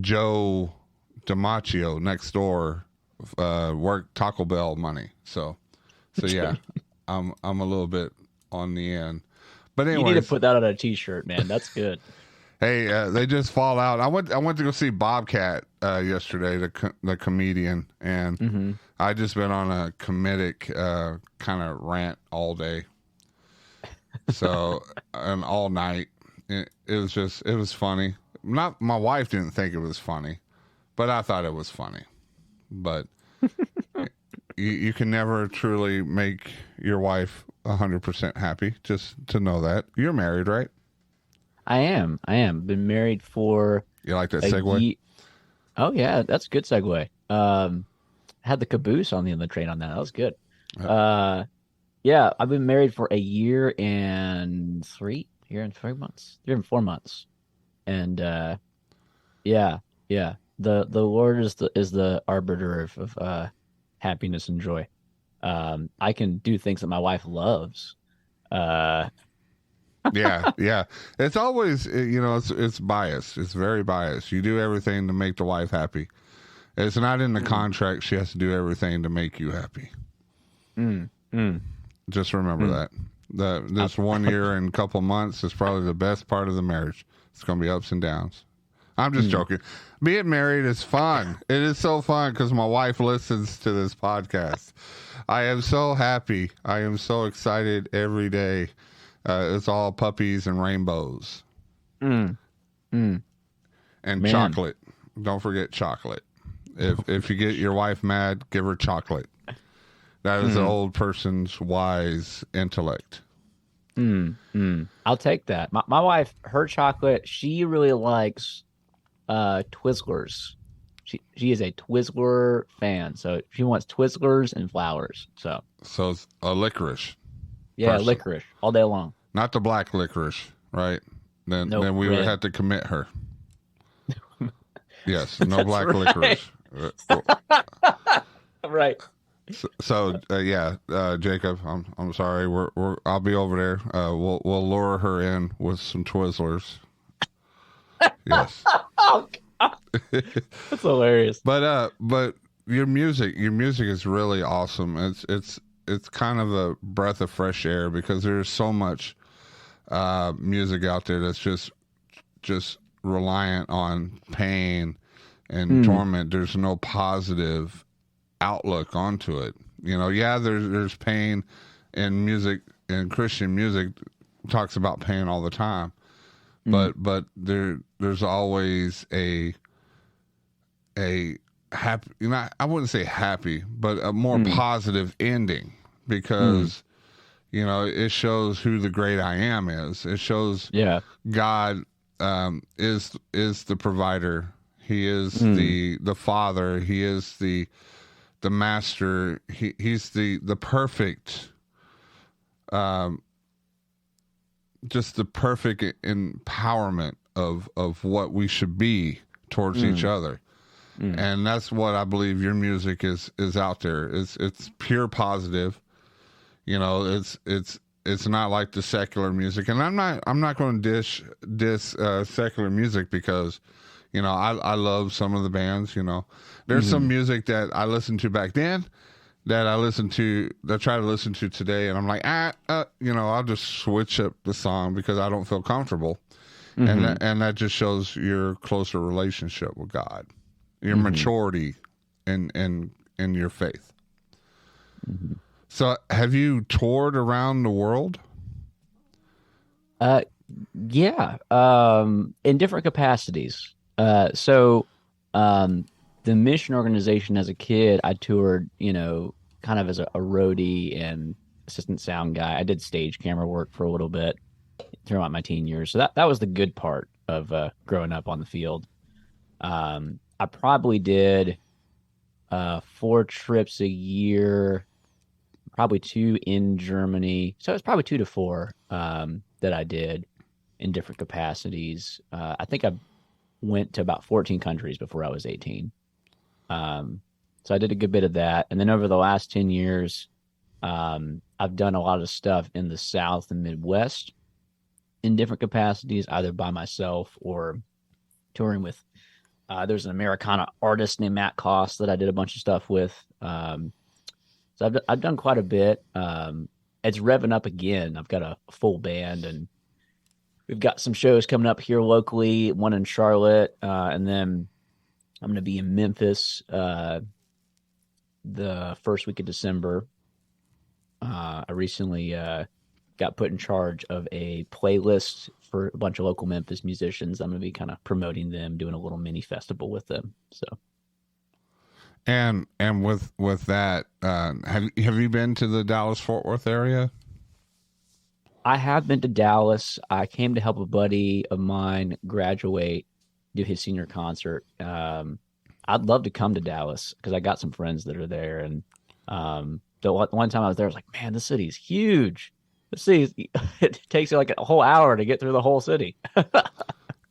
Joe DiMaggio next door work Taco Bell money. So yeah, I'm a little bit on the end. But anyway, you need to put that on a t-shirt, man. That's good. Hey, they just fall out. I went to go see Bobcat yesterday, the comedian, and I just been on a comedic kind of rant all day. So and all night. It was funny. Not my wife didn't think it was funny, but I thought it was funny. But you can never truly make your wife 100% happy just to know that. You're married, right? I am. Been married for You like that a segue? Oh yeah, that's a good segue. Had the caboose on the end of the train on that. That was good. Yeah, I've been married for a year and 3 months, 4 months, and yeah, yeah. The Lord is the arbiter of happiness and joy. I can do things that my wife loves. Uh, Yeah, yeah. It's always, it's biased. It's very biased. You do everything to make the wife happy. It's not in the contract. She has to do everything to make you happy. Just remember that. This 1 year and couple months is probably the best part of the marriage. It's going to be ups and downs. I'm just joking. Being married is fun. It is so fun because my wife listens to this podcast. I am so happy. I am so excited every day. It's all puppies and rainbows. And chocolate. Don't forget chocolate. If you get your wife mad, give her chocolate. That is the old person's wise intellect. I'll take that. My wife, her chocolate, she really likes Twizzlers. She is a Twizzler fan, so she wants Twizzlers and flowers. So it's a licorice. Yeah, person. licorice all day long. Not the black licorice, right? Then we red. would have to commit her. Yes, no black right. licorice. Right. So Jacob, I'm sorry. I'll be over there. We'll lure her in with some Twizzlers. Yes. Oh God. That's hilarious. But your music is really awesome. It's kind of a breath of fresh air because there's so much music out there that's just reliant on pain and torment. There's no positive outlook onto it. There's pain in music, and Christian music talks about pain all the time. But there's always a happy, I wouldn't say happy, but a more positive ending because it shows who the great I am is. It shows God is the provider. He is the father. He is the master. He's the perfect just the perfect empowerment of what we should be towards each other. And that's what I believe your music is out there. It's pure positive. It's not like the secular music. And I'm not going to diss secular music because I love some of the bands. There's some music that I listened to back then that I try to listen to today, and I'm like, I'll just switch up the song because I don't feel comfortable. And that just shows your closer relationship with God, your maturity in your faith. So have you toured around the world? Yeah, in different capacities. The mission organization as a kid, I toured, kind of as a roadie and assistant sound guy. I did stage camera work for a little bit throughout my teen years. So that was the good part of growing up on the field. I probably did 4 trips a year, probably 2 in Germany. So it's probably 2 to 4 that I did in different capacities. I think I went to about 14 countries before I was 18. So I did a good bit of that. And then over the last 10 years, I've done a lot of stuff in the South and Midwest in different capacities, either by myself or touring with, there's an Americana artist named Matt Koss that I did a bunch of stuff with. So I've done quite a bit. It's revving up again. I've got a full band, and we've got some shows coming up here locally, one in Charlotte, and then I'm going to be in Memphis the first week of December. I recently got put in charge of a playlist for a bunch of local Memphis musicians. I'm going to be kind of promoting them, doing a little mini festival with them. So, and with that, have you been to the Dallas-Fort Worth area? I have been to Dallas. I came to help a buddy of mine graduate, do his senior concert. I'd love to come to Dallas because I got some friends that are there. And the one time I was there, I was like, man, this city's huge. The city, it takes you like a whole hour to get through the whole city.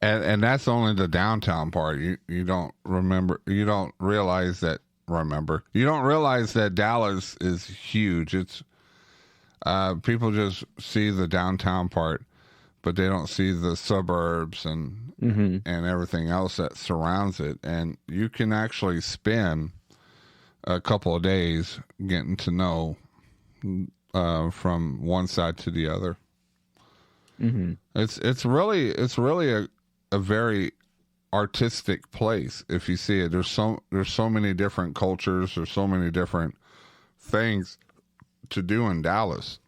And that's only the downtown part. You don't realize that Dallas is huge. It's people just see the downtown part, but they don't see the suburbs and everything else that surrounds it. And you can actually spend a couple of days getting to know from one side to the other. It's really a very artistic place if you see it. There's so many different cultures. There's so many different things to do in Dallas.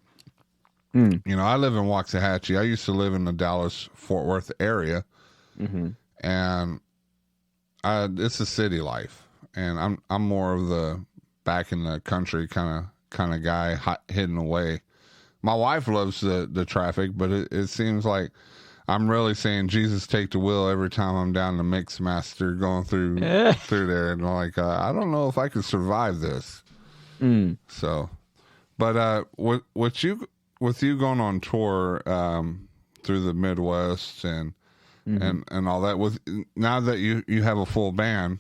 You know, I live in Waxahachie. I used to live in the Dallas-Fort Worth area, and it's a city life. And I'm more of the back in the country kind of guy, hidden away. My wife loves the traffic, but it seems like I'm really saying Jesus take the wheel every time I'm down the mix master going through there, and I'm like, I don't know if I could survive this. So, but with you going on tour through the Midwest and all that, now that you have a full band,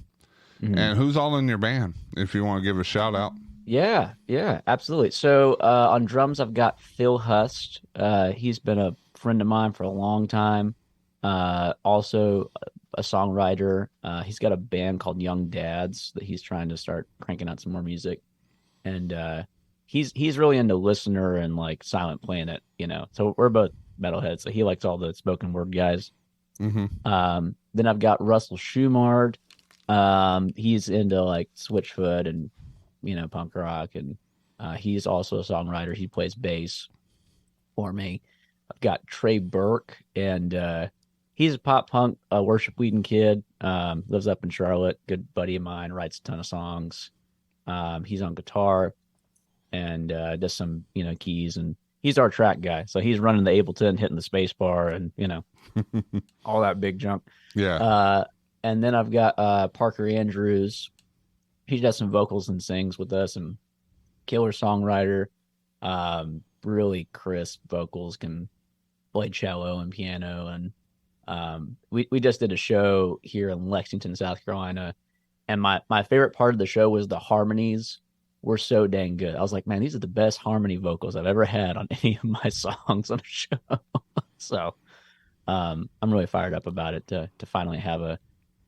and who's all in your band? If you want to give a shout out. Yeah, absolutely. So on drums, I've got Phil Hust. He's been a friend of mine for a long time. Also a songwriter. He's got a band called Young Dads that he's trying to start cranking out some more music. And he's really into Listener and like Silent Planet, you know. So we're both metalheads. So he likes all the spoken word guys. Then I've got Russell Schumard. He's into like Switchfoot and, you know, punk rock, and he's also a songwriter. He plays bass for me. I've got Trey Burke, and he's a pop punk Worship Whedon kid. Lives up in Charlotte. Good buddy of mine. Writes a ton of songs. He's on guitar and does some, you know, keys, and he's our track guy. So he's running the Ableton, hitting the space bar, and you know, all that big junk. Yeah. And then I've got Parker Andrews. He does some vocals and sings with us, and killer songwriter. Really crisp vocals, can play cello and piano. And we just did a show here in Lexington, South Carolina. And my favorite part of the show was the harmonies were so dang good. I was like, man, these are the best harmony vocals I've ever had on any of my songs on a show. So I'm really fired up about it to finally have a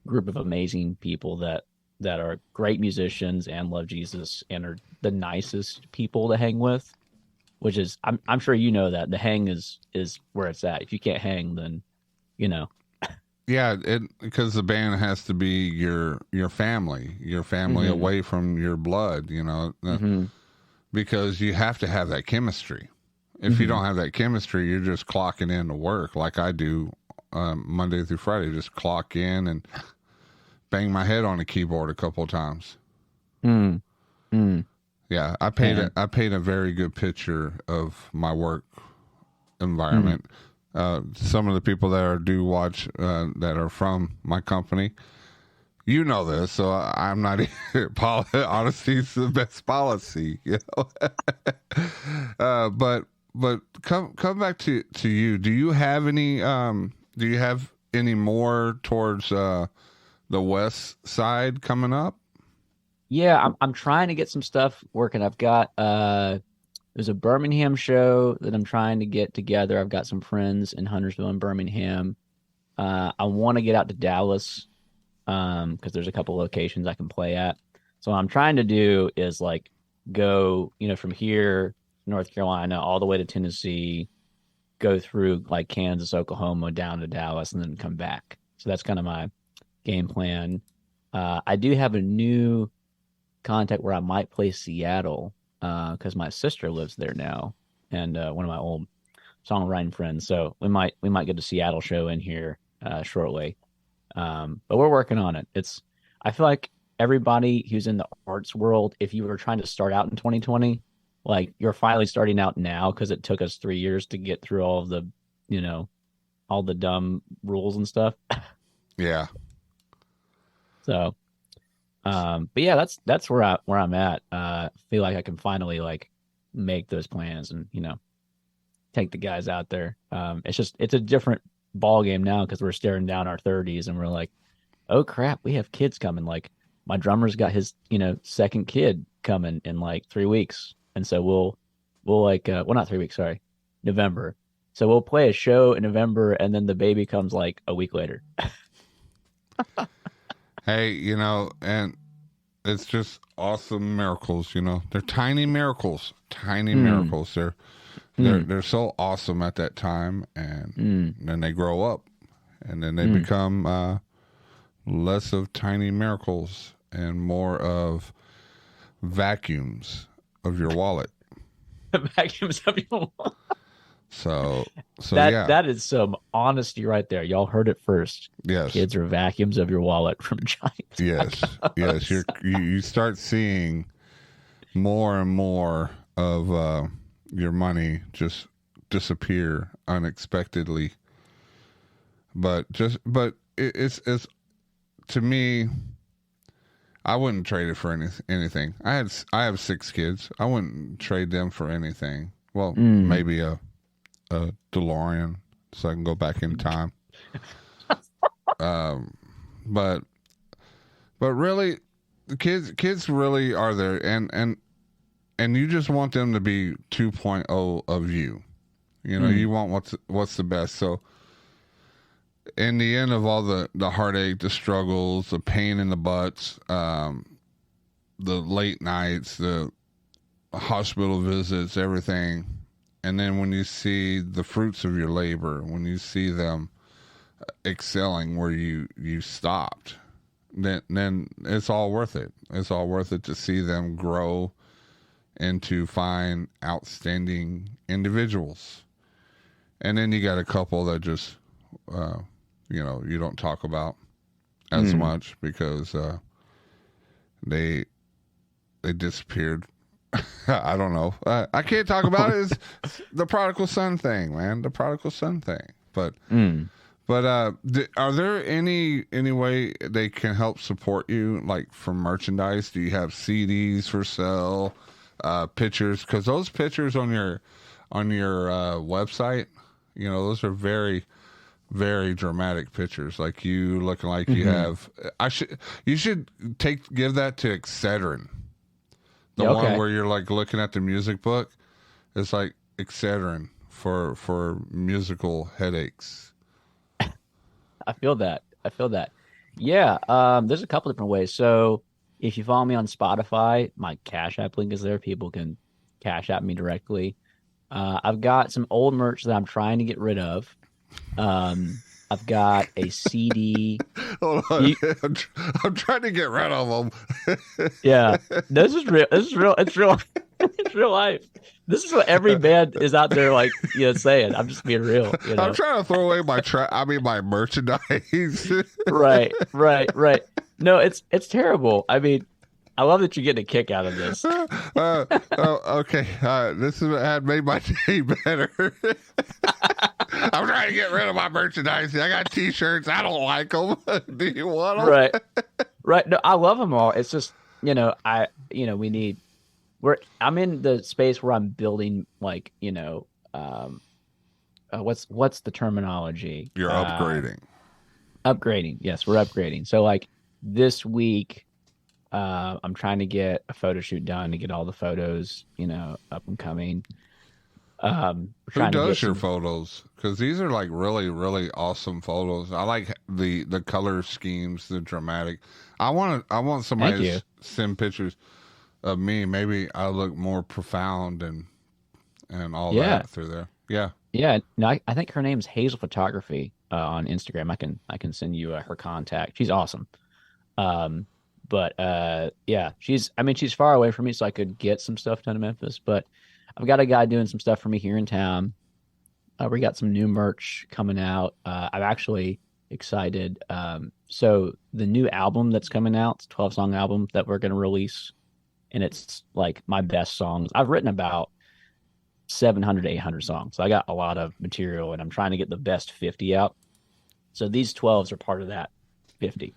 group of amazing people that are great musicians and love Jesus and are the nicest people to hang with, which is, I'm sure you know that the hang is where it's at. If you can't hang, then, you know. Yeah, because the band has to be your family away from your blood, you know, because you have to have that chemistry. If you don't have that chemistry, you're just clocking in to work like I do Monday through Friday, just clock in and bang my head on the keyboard a couple of times. Yeah, I paint a very good picture of my work environment. Some of the people that do watch that are from my company, you know this, so I'm not here. Honesty is the best policy, you know. But come back to you. Do you have any? Do you have any more towards the west side coming up? Yeah, I'm trying to get some stuff working. I've got there's a Birmingham show that I'm trying to get together. I've got some friends in Huntersville and Birmingham. I want to get out to Dallas because there's a couple locations I can play at. So what I'm trying to do is like go, you know, from here, North Carolina, all the way to Tennessee, go through like Kansas, Oklahoma, down to Dallas, and then come back. So that's kind of my game plan. I do have a new contact where I might play Seattle because my sister lives there now, and one of my old songwriting friends. So we might get a Seattle show in here shortly. But we're working on it. I feel like everybody who's in the arts world, if you were trying to start out in 2020, like you're finally starting out now because it took us 3 years to get through all of the, you know, all the dumb rules and stuff. Yeah. So, but yeah, that's where I'm at. Feel like I can finally like make those plans and, you know, take the guys out there. It's a different ball game now because we're staring down our 30s and we're like, oh crap, we have kids coming. Like my drummer's got his, you know, second kid coming in like 3 weeks. And so we'll like, well, not 3 weeks, sorry, November. So we'll play a show in November and then the baby comes like a week later. Hey, you know, and it's just awesome miracles, you know. They're tiny miracles. Tiny miracles. They're so awesome at that time, and then they grow up and then they become less of tiny miracles and more of vacuums of your wallet. Vacuums of your wallet. So that yeah. that is some honesty right there. Y'all heard it first. Yes. Kids are vacuums of your wallet from Giant. Yes. Yes. You start seeing more and more of your money just disappear unexpectedly. But it's to me, I wouldn't trade it for anything. I have 6 kids. I wouldn't trade them for anything. Well, maybe a DeLorean so I can go back in time. But really, the kids really are there, and you just want them to be 2.0 of you. You know, you want what's the best. So in the end of all the heartache, the struggles, the pain in the butts, the late nights, the hospital visits, everything. And then when you see the fruits of your labor, when you see them excelling where you stopped, then it's all worth it. It's all worth it to see them grow into fine, outstanding individuals. And then you got a couple that just, you know, you don't talk about as much because they disappeared. I don't know. I can't talk about it. It's the prodigal son thing, man. The prodigal son thing. But are there any way they can help support you, like from merchandise? Do you have CDs for sale? Pictures? Because those pictures on your website, you know, those are very, very dramatic pictures. Like you looking like you have. You should give that to Excedrin. The one where you're like looking at the music book, it's like Excedrin for musical headaches. I feel that. Yeah. There's a couple different ways. So if you follow me on Spotify, my Cash App link is there. People can Cash App me directly. I've got some old merch that I'm trying to get rid of. I've got a CD. Hold on. I'm trying to get rid of them. Yeah, this is real. It's real. It's real life. This is what every band is out there like, you know, saying. I'm just being real. You know? I'm trying to throw away my merchandise. Right. No, it's terrible. I mean, I love that you're getting a kick out of this. Okay. This had made my day better. I'm trying to get rid of my merchandise. I got T-shirts. I don't like them. Do you want them? Right. No, I love them all. It's just, you know, I'm in the space where I'm building, like, you know, what's the terminology? You're upgrading. Upgrading. Yes, we're upgrading. So like this week, I'm trying to get a photo shoot done to get all the photos, you know, up and coming. Who does your photos? Because these are like really, really awesome photos. I like the color schemes, the dramatic. I want somebody to send pictures of me. Maybe I look more profound and all that through there. Yeah. Yeah. No, I think her name's Hazel Photography on Instagram. I can send you her contact. She's awesome. But yeah, she's far away from me, so I could get some stuff done in Memphis. But I've got a guy doing some stuff for me here in town. We got some new merch coming out. I'm actually excited. So the new album that's coming out, it's a 12-song album that we're going to release and it's like my best songs. I've written about 700 to 800 songs. So I got a lot of material, and I'm trying to get the best 50 out. So these 12s are part of that 50.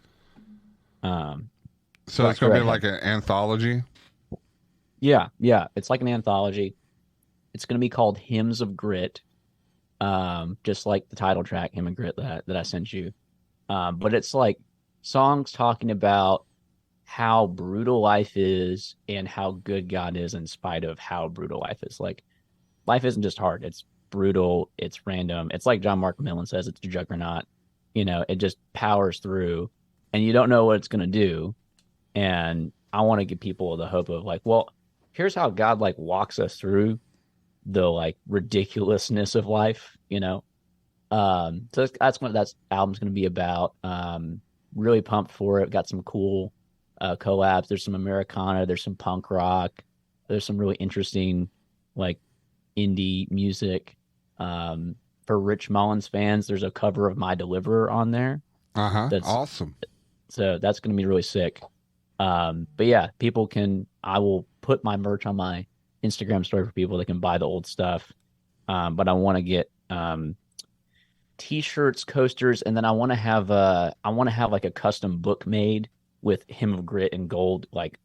So it's going to be like an anthology? Yeah. It's like an anthology. It's going to be called Hymns of Grit, just like the title track, Hymn of Grit, that I sent you. But it's like songs talking about how brutal life is and how good God is in spite of how brutal life is. Like, life isn't just hard. It's brutal. It's random. It's like John Mark Millen says, it's a juggernaut. It just powers through, and you don't know what it's going to do. And I want to give people the hope of like, well, here's how God like walks us through the like ridiculousness of life, So that's what that album's going to be about. Really pumped for it. Got some cool collabs. There's some Americana. There's some punk rock. There's some really interesting like indie music. For Rich Mullins fans, there's a cover of My Deliverer on there. That's awesome. So that's going to be really sick. But yeah, I will put my merch on my Instagram story for people that can buy the old stuff. But I want to get t-shirts, coasters, and then I want to have like a custom book made with Hymn of Grit and gold like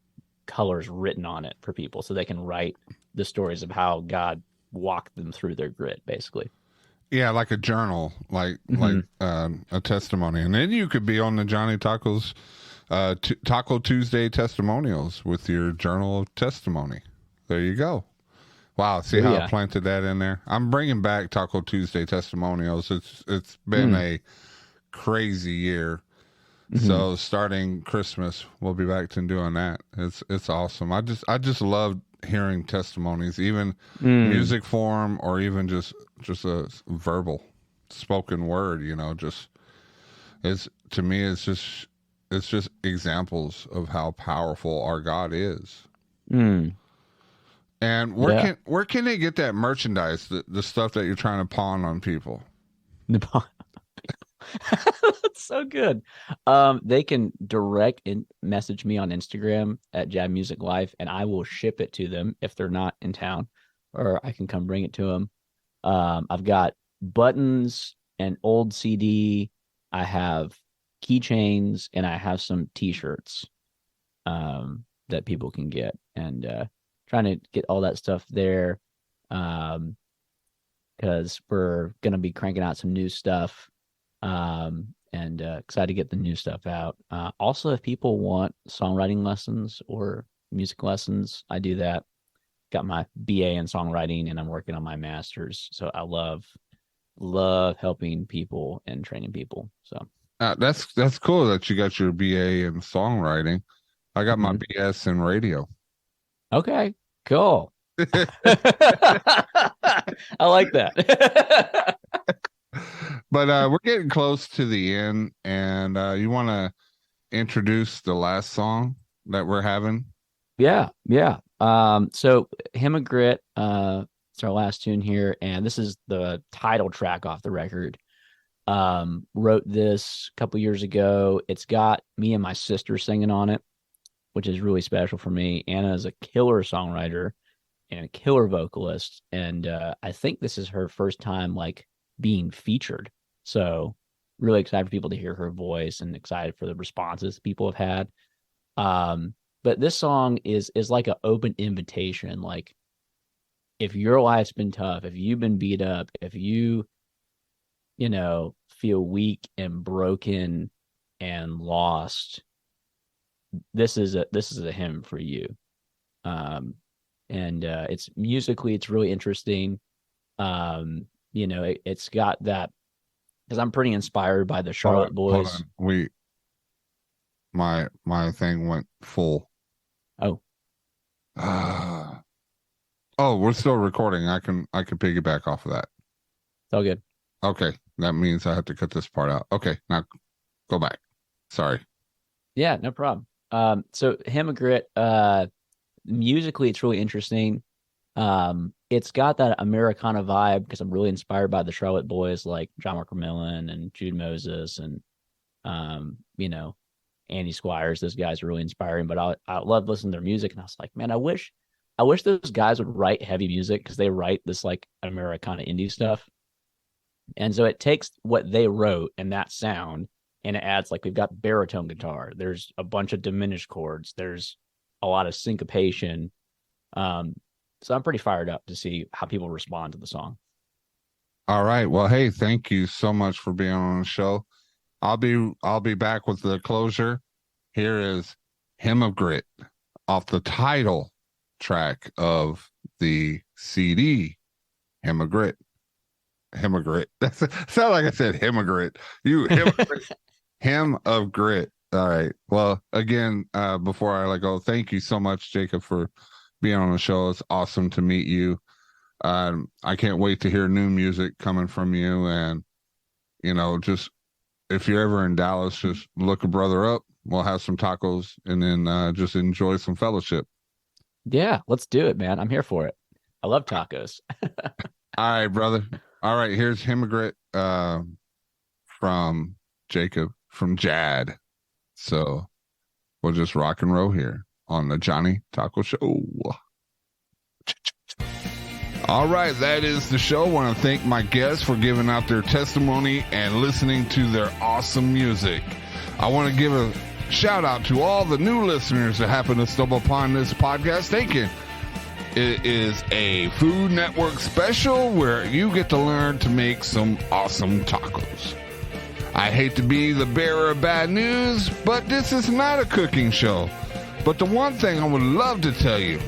colors written on it for people, so they can write the stories of how God walked them through their grit, basically. Yeah, like a journal, like a testimony, and then you could be on the Johnny Tacos Taco Tuesday testimonials with your journal of testimony. There you go. Wow, see how I planted that in there? I'm bringing back Taco Tuesday testimonials. It's been a crazy year. So starting Christmas, we'll be back to doing that. It's awesome. I just love hearing testimonies, even music form or even just a verbal spoken word, to me it's just examples of how powerful our God is. And where can they get that merchandise, the stuff that you're trying to pawn on people? That's so good. They can direct and message me on Instagram at Jab Music Life, and I will ship it to them if they're not in town, or I can come bring it to them. I've got buttons, an old CD. I have keychains, and I have some T-shirts that people can get, and trying to get all that stuff there because we're going to be cranking out some new stuff. And excited to get the new stuff out. Also, if people want songwriting lessons or music lessons, I do that. Got my BA in songwriting, and I'm working on my master's. So I love helping people and training people. So that's cool that you got your BA in songwriting. I got my BS in radio. Okay, cool. I like that. But we're getting close to the end, and you want to introduce the last song that we're having? Yeah. So Hymn of Grit, it's our last tune here, and this is the title track off the record. Wrote this a couple years ago. It's got me and my sister singing on it, which is really special for me. Anna is a killer songwriter and a killer vocalist, and I think this is her first time like being featured. So really excited for people to hear her voice and excited for the responses people have had. But this song is like an open invitation. Like, if your life's been tough, if you've been beat up, if you feel weak and broken and lost, this is a hymn for you. And it's musically, it's really interesting. It's got that, because I'm pretty inspired by the Charlotte Boys. My thing went full. Oh. We're still recording. I can piggyback off of that. It's all good. Okay, that means I have to cut this part out. Okay, now go back. Sorry. Yeah, no problem. So Hymn of Grit, musically, it's really interesting. It's got that Americana vibe because I'm really inspired by the Charlotte Boys, like John Mark Millen and Jude Moses, and Andy Squires. Those guys are really inspiring, but I love listening to their music. And I was like, man, I wish those guys would write heavy music, because they write this like Americana indie stuff. And so it takes what they wrote and that sound, and it adds, like, we've got baritone guitar. There's a bunch of diminished chords. There's a lot of syncopation. So I'm pretty fired up to see how people respond to the song. All right. Well, hey, thank you so much for being on the show. I'll be back with the closure. Here is Hymn of Grit off the title track of the CD, Hymn of Grit. Hymn of Grit. That's sound like I said Hymn of Grit. Hymn of Grit. All right. Well, again, before I let go, thank you so much, Jacob, for being on the show. It's awesome to meet you. I can't wait to hear new music coming from you. And, just if you're ever in Dallas, just look a brother up. We'll have some tacos and then just enjoy some fellowship. Yeah, let's do it, man. I'm here for it. I love tacos. All right, brother. All right, here's Hymn of Grit from Jacob, from Jad. So we'll just rock and roll here on the Johnny Taco Show. All right, that is the show. I want to thank my guests for giving out their testimony and listening to their awesome music. I want to give a shout out to all the new listeners that happen to stumble upon this podcast. Thank you. It is a Food Network special where you get to learn to make some awesome tacos. I hate to be the bearer of bad news, but this is not a cooking show. But the one thing I would love to tell you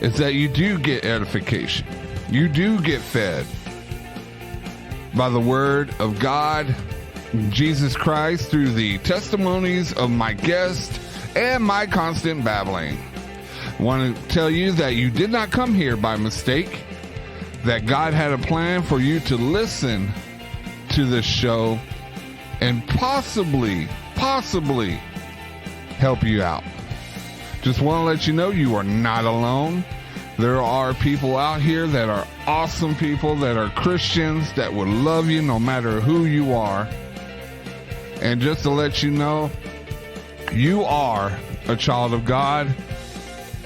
is that you do get edification. You do get fed by the word of God, Jesus Christ, through the testimonies of my guests and my constant babbling. I want to tell you that you did not come here by mistake, that God had a plan for you to listen to this show and possibly help you out. Just want to let you know you are not alone. There are people out here that are awesome people, that are Christians, that would love you no matter who you are. And just to let you know, you are a child of God,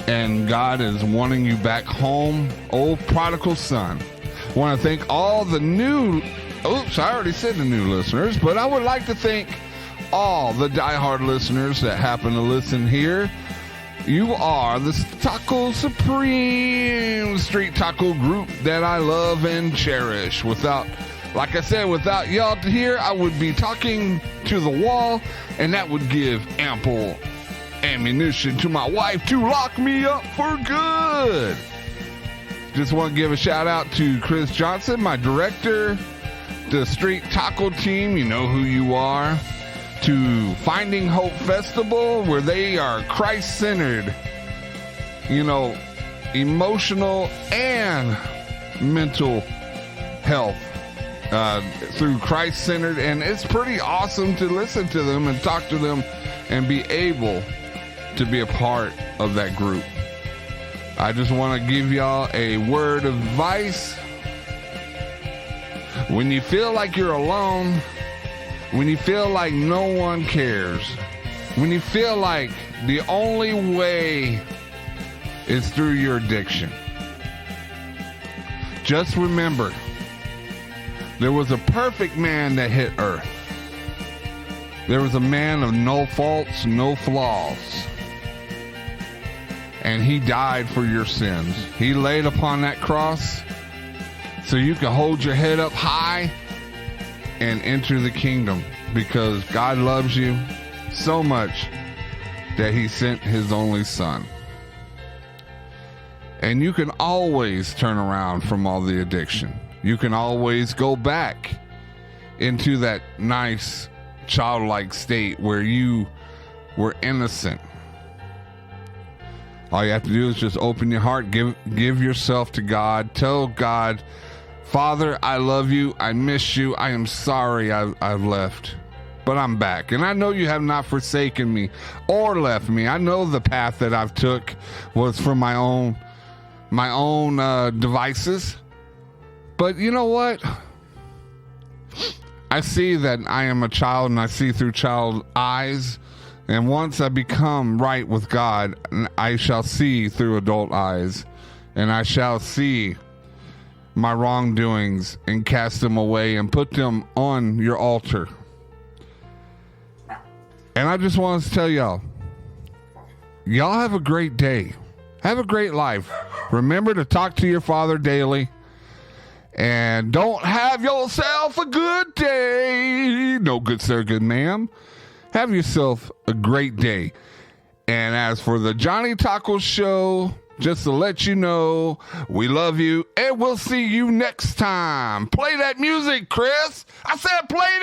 and God is wanting you back home, old prodigal son. I want to thank all the I already said the new listeners, but I would like to thank all the diehard listeners that happen to listen here. You are the Taco Supreme street taco group that I love and cherish. Without y'all here, I would be talking to the wall, and that would give ample ammunition to my wife to lock me up for good. Just want to give a shout out to Chris Johnson, my director, the Street Taco team, you know who you are, to Finding Hope Festival, where they are Christ-centered, emotional and mental health through Christ-centered, and it's pretty awesome to listen to them and talk to them and be able to be a part of that group. I just want to give y'all a word of advice. When you feel like you're alone, when you feel like no one cares, when you feel like the only way is through your addiction, just remember, there was a perfect man that hit earth. There was a man of no faults, no flaws. And he died for your sins. He laid upon that cross so you can hold your head up high and enter the kingdom, because God loves you so much that he sent his only son. And you can always turn around from all the addiction. You can always go back into that nice childlike state where you were innocent. All you have to do is just open your heart, give yourself to God. Tell God, Father, I love you. I miss you. I am sorry I've left, but I'm back. And I know you have not forsaken me or left me. I know the path that I've took was for my own devices. But you know what? I see that I am a child, and I see through child eyes. And once I become right with God, I shall see through adult eyes, and I shall see my wrongdoings and cast them away and put them on your altar. And I just want to tell y'all have a great day. Have a great life. Remember to talk to your Father daily. And don't have yourself a good day. No, good sir, good ma'am. Have yourself a great day. And as for the Johnny Taco Show, just to let you know, we love you, and we'll see you next time. Play that music, Chris. I said play